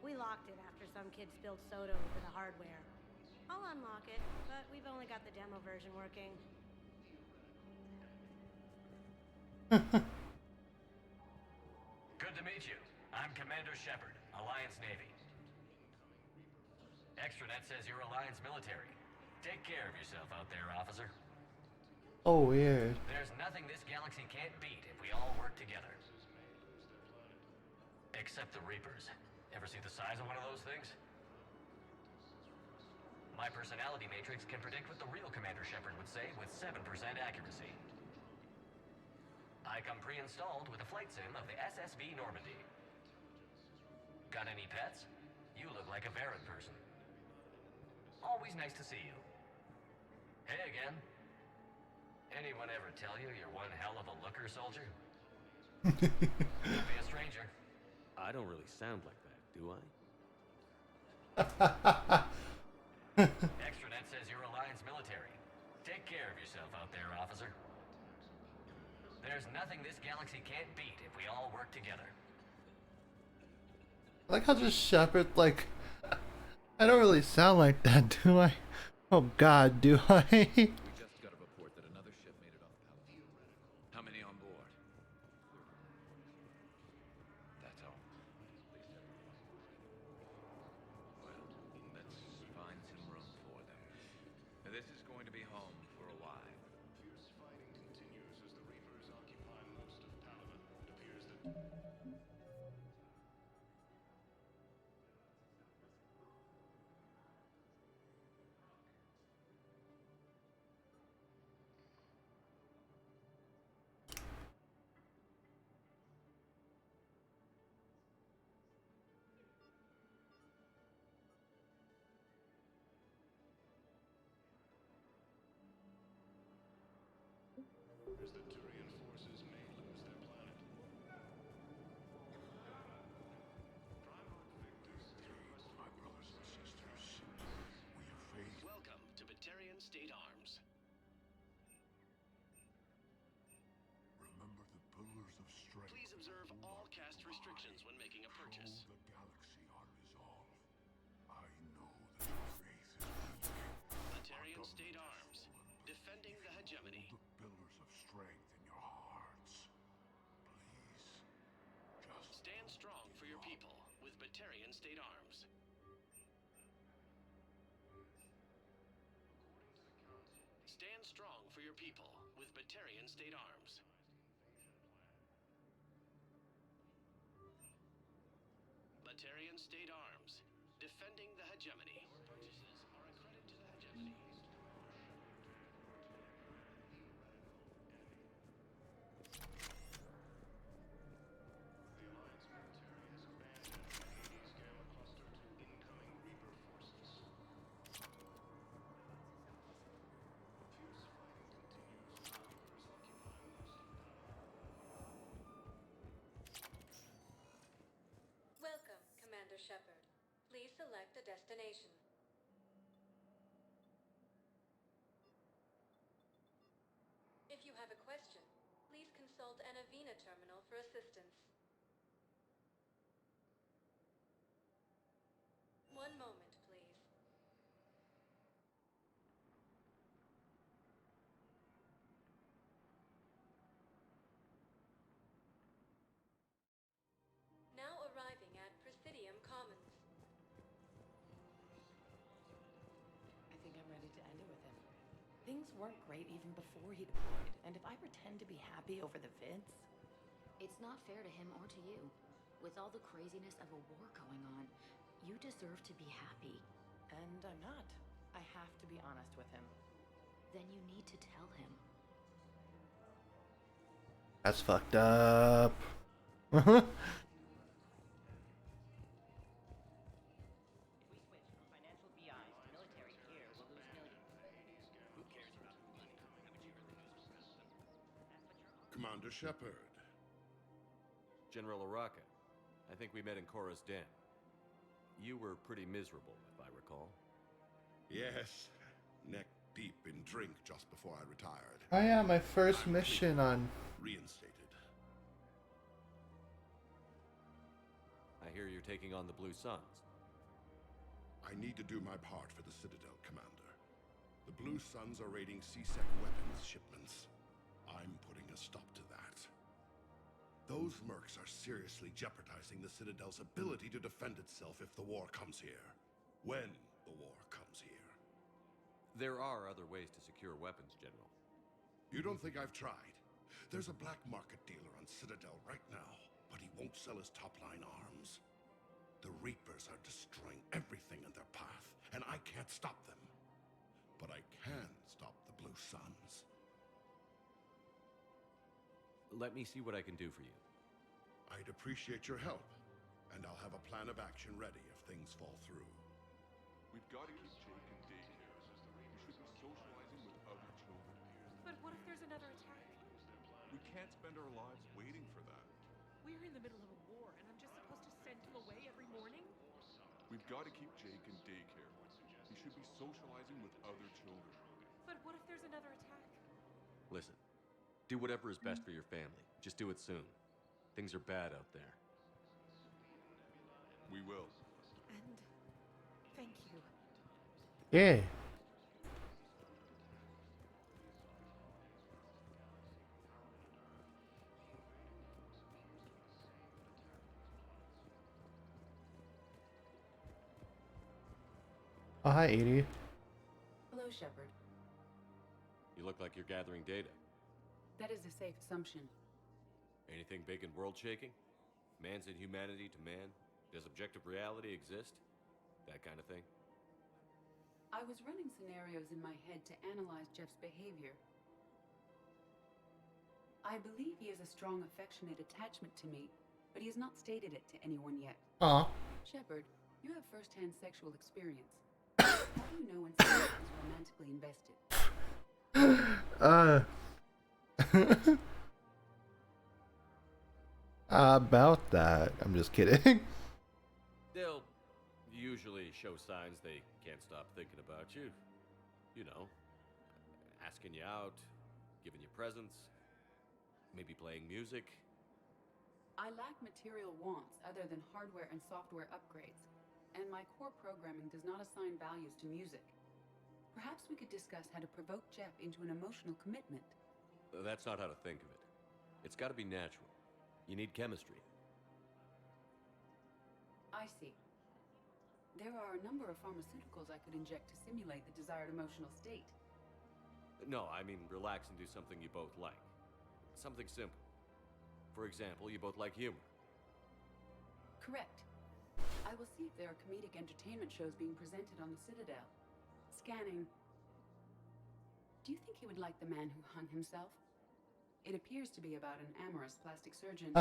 We locked it after some kid spilled soda over the hardware. I'll unlock it, but we've only got the demo version working. Good to meet you. I'm Commander Shepard, Alliance Navy. Extranet says you're Alliance military. Take care of yourself out there, officer. Oh, weird. There's nothing this galaxy can't beat if we all work together. Except the Reapers. Ever see the size of one of those things? My personality matrix can predict what the real Commander Shepard would say with 7% accuracy. I come pre-installed with a flight sim of the SSV Normandy. Got any pets? You look like a Baron person. Always nice to see you. Hey again. Anyone ever tell you you're one hell of a looker, soldier? Don't be a stranger. I don't really sound like that, do I? Extranet says you're Alliance military. Take care of yourself out there, officer. There's nothing this galaxy can't beat if we all work together. I like how just Shepard, like, I don't really sound like that, do I? Oh God, do I? We just got a report that another ship made it off Paladin. How many on board? That's all. Well, let's find some room for them. This is going to be home for a while. Fierce fighting continues as the Reapers occupy most of Paladin. It appears that... As the Turian forces may lose their planet. My brothers and sisters, we have faith. Welcome to Batarian State Arms. Remember the pillars of strength. Please observe all caste restrictions when making a purchase. Show the galaxy our resolve. I know that your faith is weak. Batarian State Arms. Defending the hegemony. Hold the pillars of strength in your hearts. Please, just stand strong for your people with Batarian State Arms. Stand strong for your people with Batarian State Arms. Batarian State Arms. Defending the hegemony. Your purchases are a credit to the hegemony. The Alliance military has abandoned the Hades Gamma cluster to incoming Reaper forces. Fierce fighting continues as the Reapers occupy most of Paladin. Welcome, Commander Shepard. Please select a destination. If you have a question, please consult an Avena terminal for assistance. One moment, please. Now arriving at Presidium Commons. I think I'm ready to end it with him. Things weren't great even before he deployed, and if I pretend to be happy over the vids... It's not fair to him or to you. With all the craziness of a war going on, you deserve to be happy. And I'm not. I have to be honest with him. Then you need to tell him. That's fucked up. Commander Shepard. General Araka, I think we met in Korra's den. You were pretty miserable, if I recall. Yes, neck deep in drink just before I retired. Oh yeah, my first mission on... Reinstated. I hear you're taking on the Blue Suns. I need to do my part for the Citadel, Commander. The Blue Suns are raiding C-Sec weapons shipments. I'm putting a stop to that. Those mercs are seriously jeopardizing the Citadel's ability to defend itself if the war comes here. When the war comes here. There are other ways to secure weapons, General. You don't think I've tried? There's a black market dealer on Citadel right now, but he won't sell his top-line arms. The Reapers are destroying everything in their path, and I can't stop them. But I can stop the Blue Suns. Let me see what I can do for you. I'd appreciate your help, and I'll have a plan of action ready if things fall through. We've got to keep Jake in daycare. We should be socializing with other children. But what if there's another attack? We can't spend our lives waiting for that. We're in the middle of a war, and I'm just supposed to send him away every morning? We've got to keep Jake in daycare. He should be socializing with other children. But what if there's another attack? Listen, do whatever is best for your family. Just do it soon. Things are bad out there. We will. And thank you. Yeah. Oh, hi, Edie. Hello, Shepard. You look like you're gathering data. That is a safe assumption. Anything big and world-shaking? Man's inhumanity to man? Does objective reality exist? That kind of thing? I was running scenarios in my head to analyze Jeff's behavior. I believe he has a strong affectionate attachment to me, but he has not stated it to anyone yet. Aw. Shepard, you have first-hand sexual experience. How do you know when someone is romantically invested? About that. I'm just kidding. They'll usually show signs they can't stop thinking about you. You know, asking you out, giving you presents, maybe playing music. I lack material wants other than hardware and software upgrades, and my core programming does not assign values to music. Perhaps we could discuss how to provoke Jeff into an emotional commitment. That's not how to think of it. It's got to be natural. You need chemistry. I see. There are a number of pharmaceuticals I could inject to simulate the desired emotional state. No, I mean relax and do something you both like. Something simple. For example, you both like humor. Correct. I will see if there are comedic entertainment shows being presented on the Citadel. Scanning. Do you think he would like The Man Who Hung Himself? It appears to be about an amorous plastic surgeon.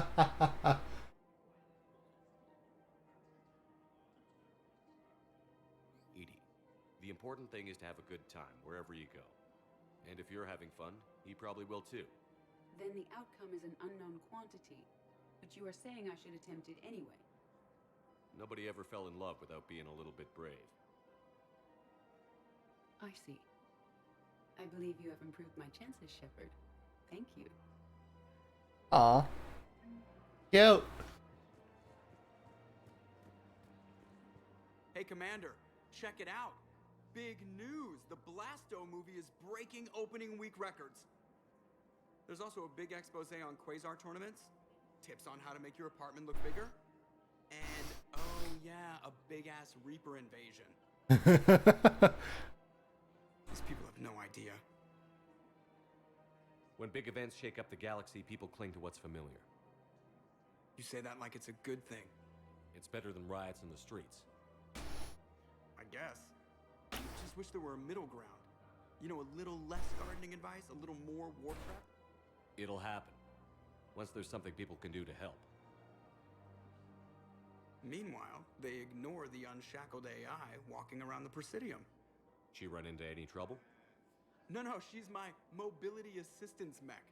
Edie, the important thing is to have a good time wherever you go. And if you're having fun, he probably will too. Then the outcome is an unknown quantity, but you are saying I should attempt it anyway. Nobody ever fell in love without being a little bit brave. I see. I believe you have improved my chances, Shepard. Thank you. Aw. Cute. Hey, Commander, check it out. Big news! The Blasto movie is breaking opening week records. There's also a big expose on Quasar tournaments, tips on how to make your apartment look bigger, and, oh yeah, a big-ass Reaper invasion. These people have no idea. When big events shake up the galaxy, people cling to what's familiar. You say that like it's a good thing. It's better than riots in the streets. I guess. I just wish there were a middle ground. You know, a little less gardening advice, a little more war prep. It'll happen. Once there's something people can do to help. Meanwhile, they ignore the unshackled AI walking around the Presidium. She run into any trouble? No, she's my mobility assistance mech.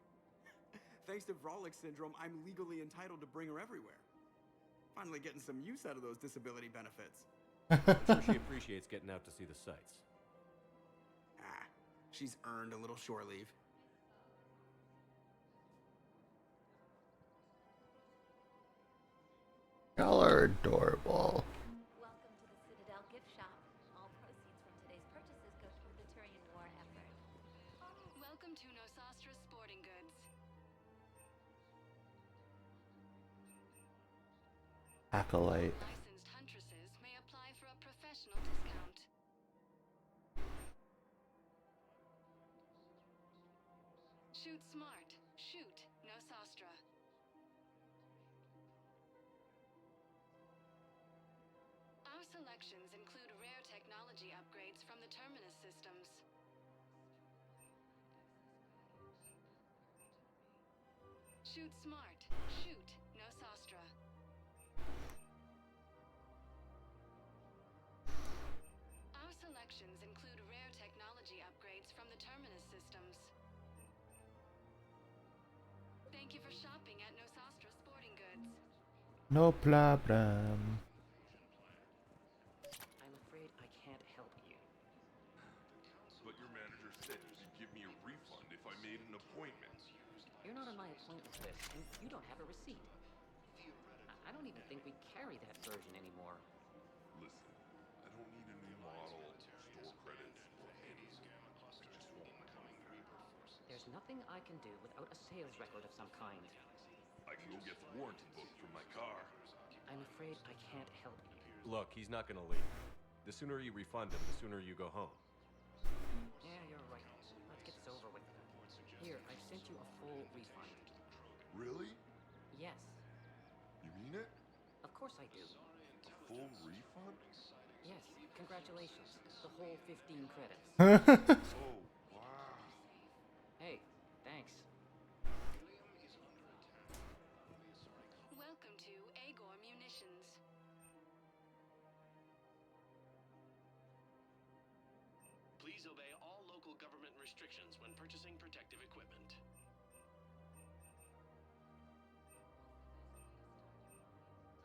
Thanks to Vrolic syndrome, I'm legally entitled to bring her everywhere. Finally getting some use out of those disability benefits. I'm sure she appreciates getting out to see the sights. She's earned a little shore leave. Y'all are adorable. Welcome to the Citadel gift shop. All proceeds from today's purchases go toward the Turian War effort. Welcome to Nosastra Sporting Goods. Acolyte. Licensed huntresses may apply for a professional discount. Shoot smart. Shoot Nosastra. selections include rare technology upgrades from the Terminus systems. Shoot smart. Shoot Nosastra. Our selections include rare technology upgrades from the Terminus systems. Thank you for shopping at Nosastra Sporting Goods. No problem. I'm afraid I can't help you. But your manager said he'd give me a refund if I made an appointment. You're not on my appointment list, and you don't have a receipt. I don't even think we carry that version anymore. Listen, I don't need a new model, store credits, or anything. I just want my money back. There's nothing I can do without a sales record of some kind. I can go get the warranty book from my car. I'm afraid I can't help you. Look, he's not gonna leave. The sooner you refund him, the sooner you go home. Yeah, you're right. Let's get this over with. Here, I've sent you a full refund. Really? Yes. You mean it? Of course I do. A full refund? Yes, congratulations. The whole 15 credits. Oh, wow. Hey, thanks. Welcome to Agor Munitions. Please obey all local government restrictions when purchasing protective equipment.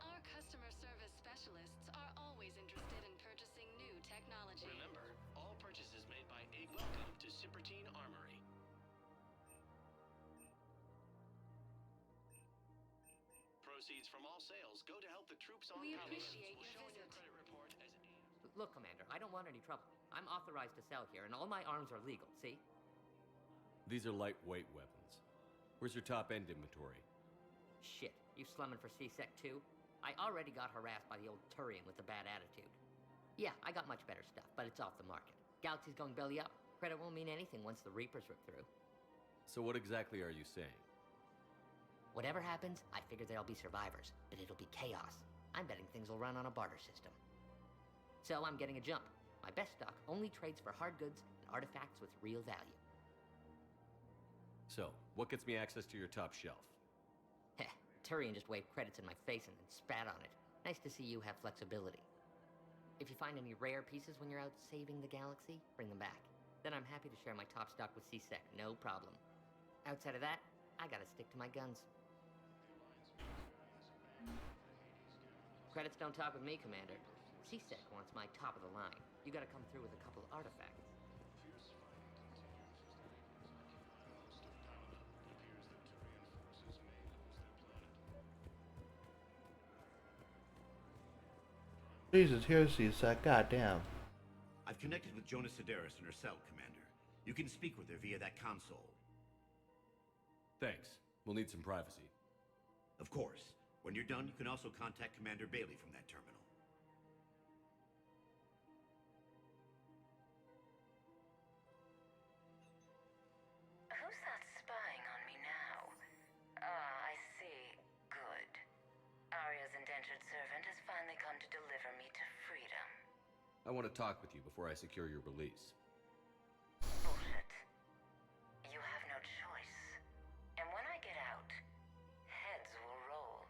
Our customer service specialists are always interested in purchasing new technology. Remember, all purchases made by Welcome to Sippertine Armory. Proceeds from all sales go to help the troops on We combat. appreciate We'll your show on your visit. credit report as Look, Commander, I don't want any trouble. I'm authorized to sell here, and all my arms are legal, see? These are lightweight weapons. Where's your top-end inventory? Shit, you slumming for C-Sec too? I already got harassed by the old Turian with the bad attitude. Yeah, I got much better stuff, but it's off the market. Galaxy's going belly up. Credit won't mean anything once the Reapers rip through. So what exactly are you saying? Whatever happens, I figure there'll be survivors, but it'll be chaos. I'm betting things will run on a barter system. So I'm getting a jump. My best stock only trades for hard goods and artifacts with real value. So, what gets me access to your top shelf? Heh, Turian just waved credits in my face and then spat on it. Nice to see you have flexibility. If you find any rare pieces when you're out saving the galaxy, bring them back. Then I'm happy to share my top stock with C-Sec, no problem. Outside of that, I gotta stick to my guns. Credits don't talk with me, Commander. C-Sec wants my top of the line. You gotta come through with a couple artifacts. Jesus, here's C-Sec, goddamn. I've connected with Jonas Sedaris in her cell, Commander. You can speak with her via that console. Thanks. We'll need some privacy. Of course. When you're done, you can also contact Commander Bailey from that terminal. Who's that spying on me now? Ah, I see. Good. Arya's indentured servant has finally come to deliver me to freedom. I want to talk with you before I secure your release. Bullshit. You have no choice. And when I get out, heads will roll.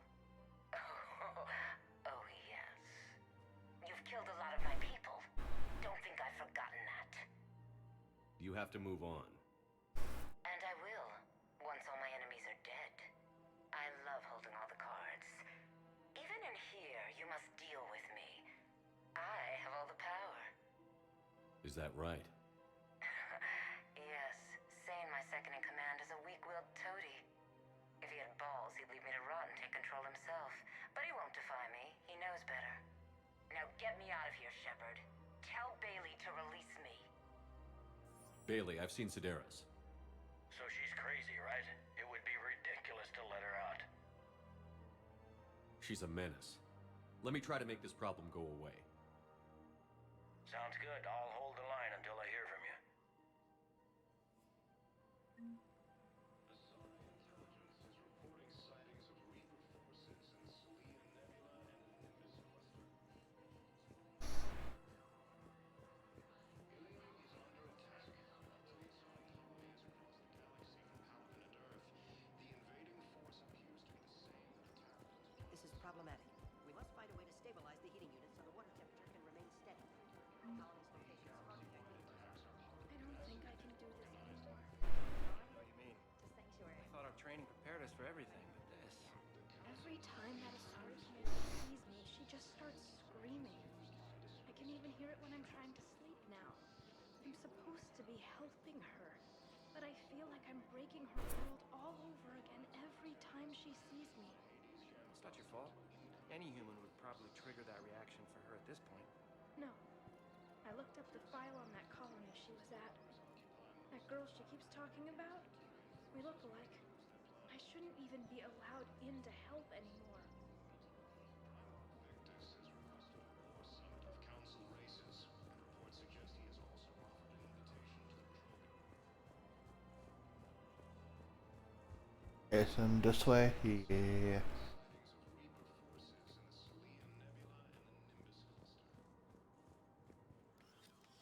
Oh, yes. You've killed a lot of my people. Don't think I've forgotten that. You have to move on. And I will, once all my enemies are dead. I love holding all the cards. Even in here, you must deal with me. I have all the power. Is that right? Yes, Sane, my second in command, is a weak-willed toady. If he had balls, he'd leave me to rot and take control himself. But he won't defy me. He knows better. Now get me out of here, Shepard. Tell Bailey to release me. Bailey, I've seen Sedaris. So she's crazy, right? It would be ridiculous to let her out. She's a menace. Let me try to make this problem go away. Sounds good. I'll hold the line until I hear from you. just starts screaming. I can even hear it when I'm trying to sleep now. I'm supposed to be helping her, but I feel like I'm breaking her world all over again every time she sees me. It's not your fault. Any human would probably trigger that reaction for her at this point. No. I looked up the file on that colony she was at. That girl she keeps talking about? We look alike. I shouldn't even be allowed in to help anymore. Victus has requested a war summit of council races. Reports suggest he has also offered an invitation to the Krogan. Jason, this way. Yeah.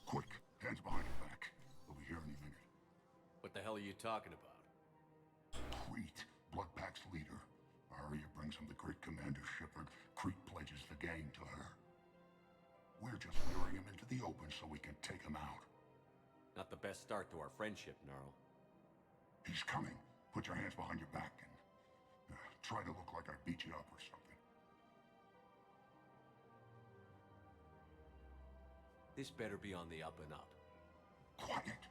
Quick, hands behind your back. We'll be here any minute. What the hell are you talking about? Crete, Bloodpack's leader. Arya brings him the great Commander Shepard. Crete pledges the gang to her. We're just luring him into the open so we can take him out. Not the best start to our friendship, Gnarl. He's coming. Put your hands behind your back and try to look like I beat you up or something. This better be on the up and up. Quiet.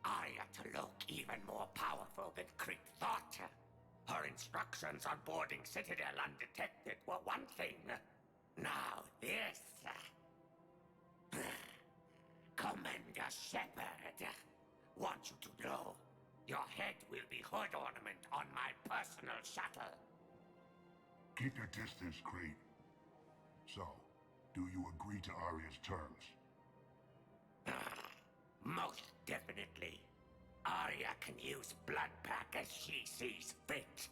Arya to look even more powerful than Crete thought. Her instructions on boarding Citadel undetected were one thing. Now this. Commander Shepard, want you to know, your head will be hood ornament on my personal shuttle. Keep your distance, Crete. So, do you agree to Arya's terms? Most definitely. Arya can use Bloodpack as she sees fit.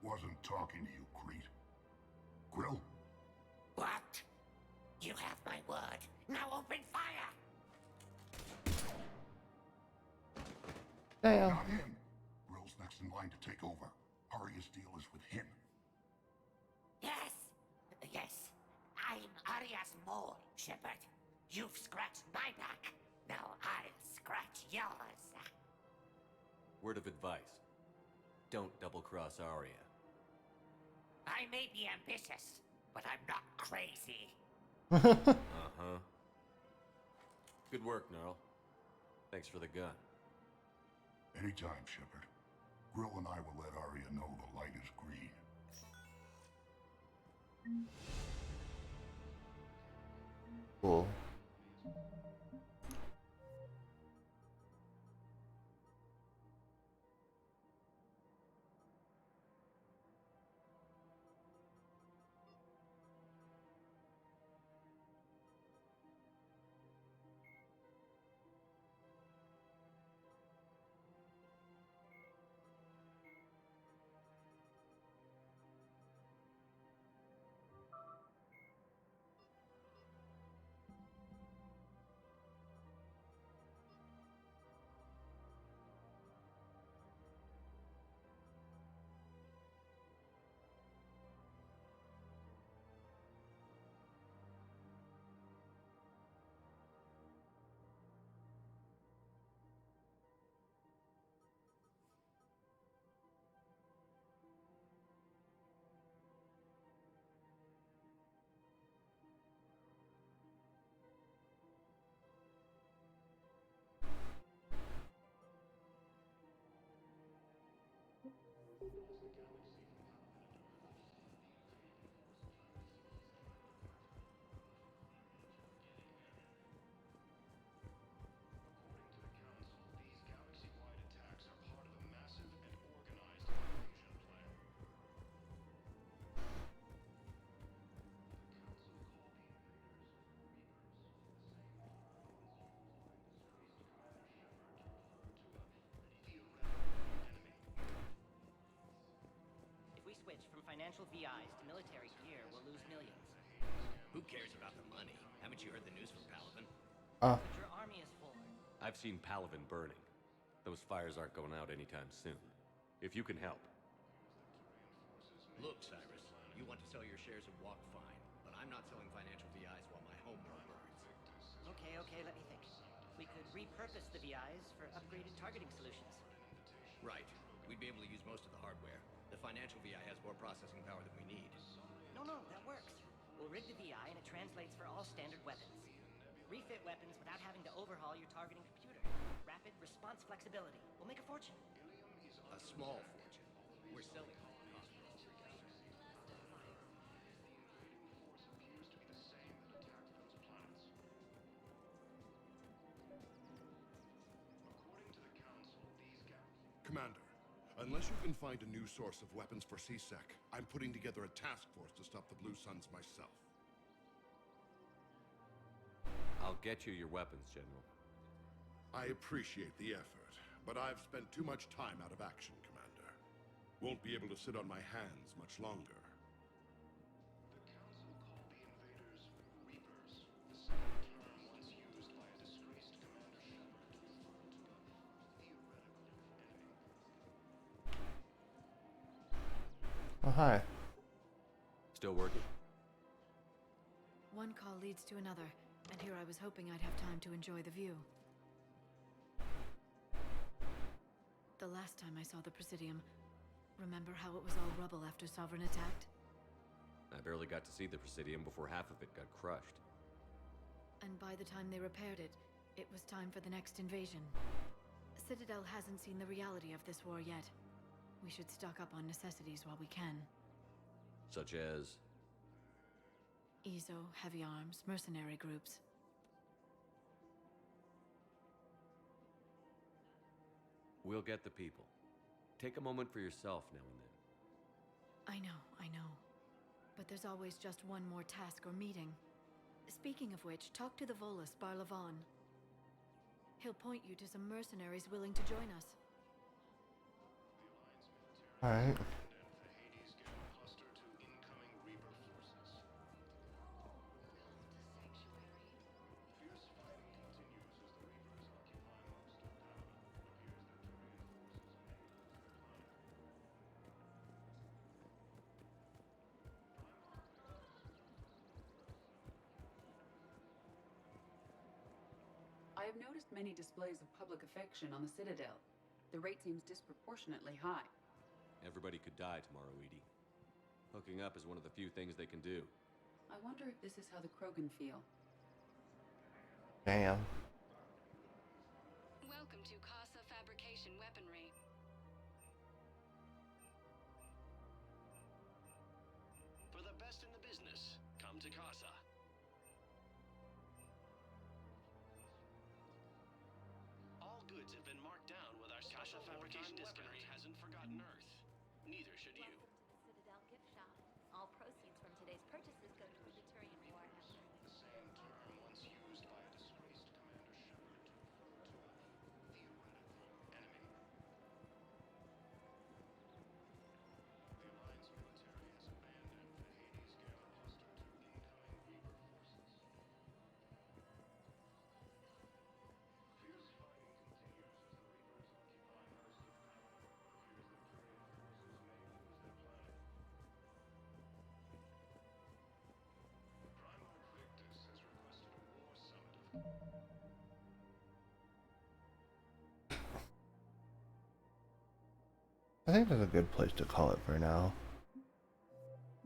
Wasn't talking to you, Crete. Grill? What? You have my word. Now open fire! Damn. Not him. Grill's next in line to take over. Arya's deal is with him. Yes. Yes. I'm Arya's mole, Shepard. You've scratched my back. Now I'll scratch yours. Word of advice. Don't double-cross Arya. I may be ambitious, but I'm not crazy. Uh-huh. Good work, Gnarl. Thanks for the gun. Anytime, Shepard. Grill and I will let Arya know the light is green. Cool. Switch from financial VIs to military gear, we'll lose millions. Who cares about the money? Haven't you heard the news from Palaven? But your army is full. I've seen Palaven burning. Those fires aren't going out anytime soon. If you can help. Look, Cyrus, you want to sell your shares and walk fine, but I'm not selling financial VIs while my home world burns. Okay, let me think. We could repurpose the VIs for upgraded targeting solutions. Right. We'd be able to use most of the hardware. The financial VI has more processing power than we need. No, that works. We'll rig the VI and it translates for all standard weapons. Refit weapons without having to overhaul your targeting computer. Rapid response flexibility. We'll make a fortune. A small fortune. We're selling all in hospitals. Commander, unless you can find a new source of weapons for C-Sec, I'm putting together a task force to stop the Blue Suns myself. I'll get you your weapons, General. I appreciate the effort, but I've spent too much time out of action, Commander. Won't be able to sit on my hands much longer. Oh, hi. Still working? One call leads to another, and here I was hoping I'd have time to enjoy the view. The last time I saw the Presidium, remember how it was all rubble after Sovereign attacked? I barely got to see the Presidium before half of it got crushed. And by the time they repaired it, it was time for the next invasion. Citadel hasn't seen the reality of this war yet. We should stock up on necessities while we can. Such as? EZO, heavy arms, mercenary groups. We'll get the people. Take a moment for yourself now and then. I know. But there's always just one more task or meeting. Speaking of which, talk to the Volus, Barlavan. He'll point you to some mercenaries willing to join us. Alright. I have noticed many displays of public affection on the Citadel. The rate seems disproportionately high. Everybody could die tomorrow, Edie. Hooking up is one of the few things they can do. I wonder if this is how the Krogan feel. Damn. Welcome to Casa Fabrication Weaponry. For the best in the business, come to Casa. All goods have been marked down with our Casa Fabrication Weaponry hasn't forgotten Earth. Neither should you. Welcome to the Citadel gift shop. All proceeds from today's purchases go to the Turian War effort. The same term once used by a disgraced Commander Shepard to refer to a theoretical enemy. The Alliance military has abandoned the Hades Gamma cluster to incoming Reaper forces. Fierce fighting continues as the Reapers occupy most of Paladin. It appears that Turian forces may lose their planet. Primarch Victus has requested a war summit of... I think that's a good place to call it for now.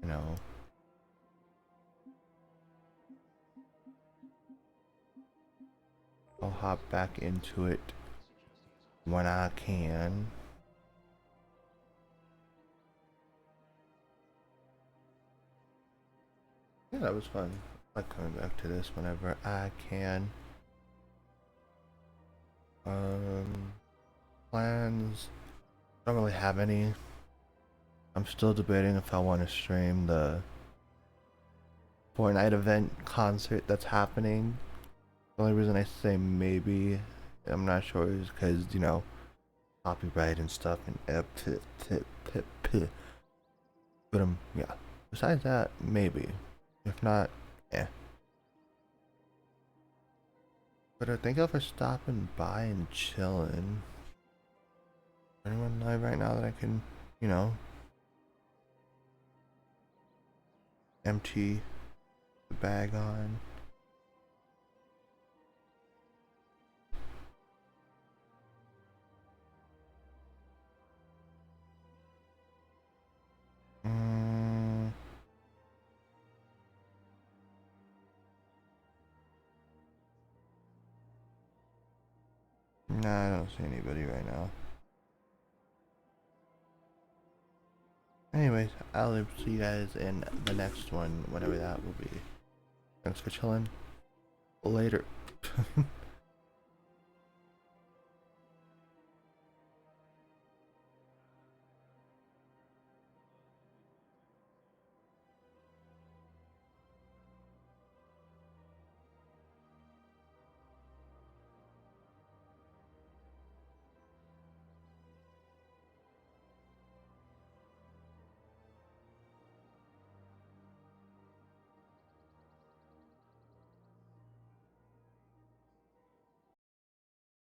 You know. I'll hop back into it when I can. Yeah, that was fun. I like coming back to this whenever I can. Plans. Don't really have any. I'm still debating if I want to stream the Fortnite event concert that's happening. The only reason I say maybe, I'm not sure, is because, you know, copyright and stuff and but yeah. Besides that, maybe. If not, eh. But I thank you for stopping by and chilling. Anyone live right now that I can, you know, empty the bag on? Nah, I don't see anybody right now. Anyways, I'll see you guys in the next one, whenever that will be. Thanks for chilling. Later.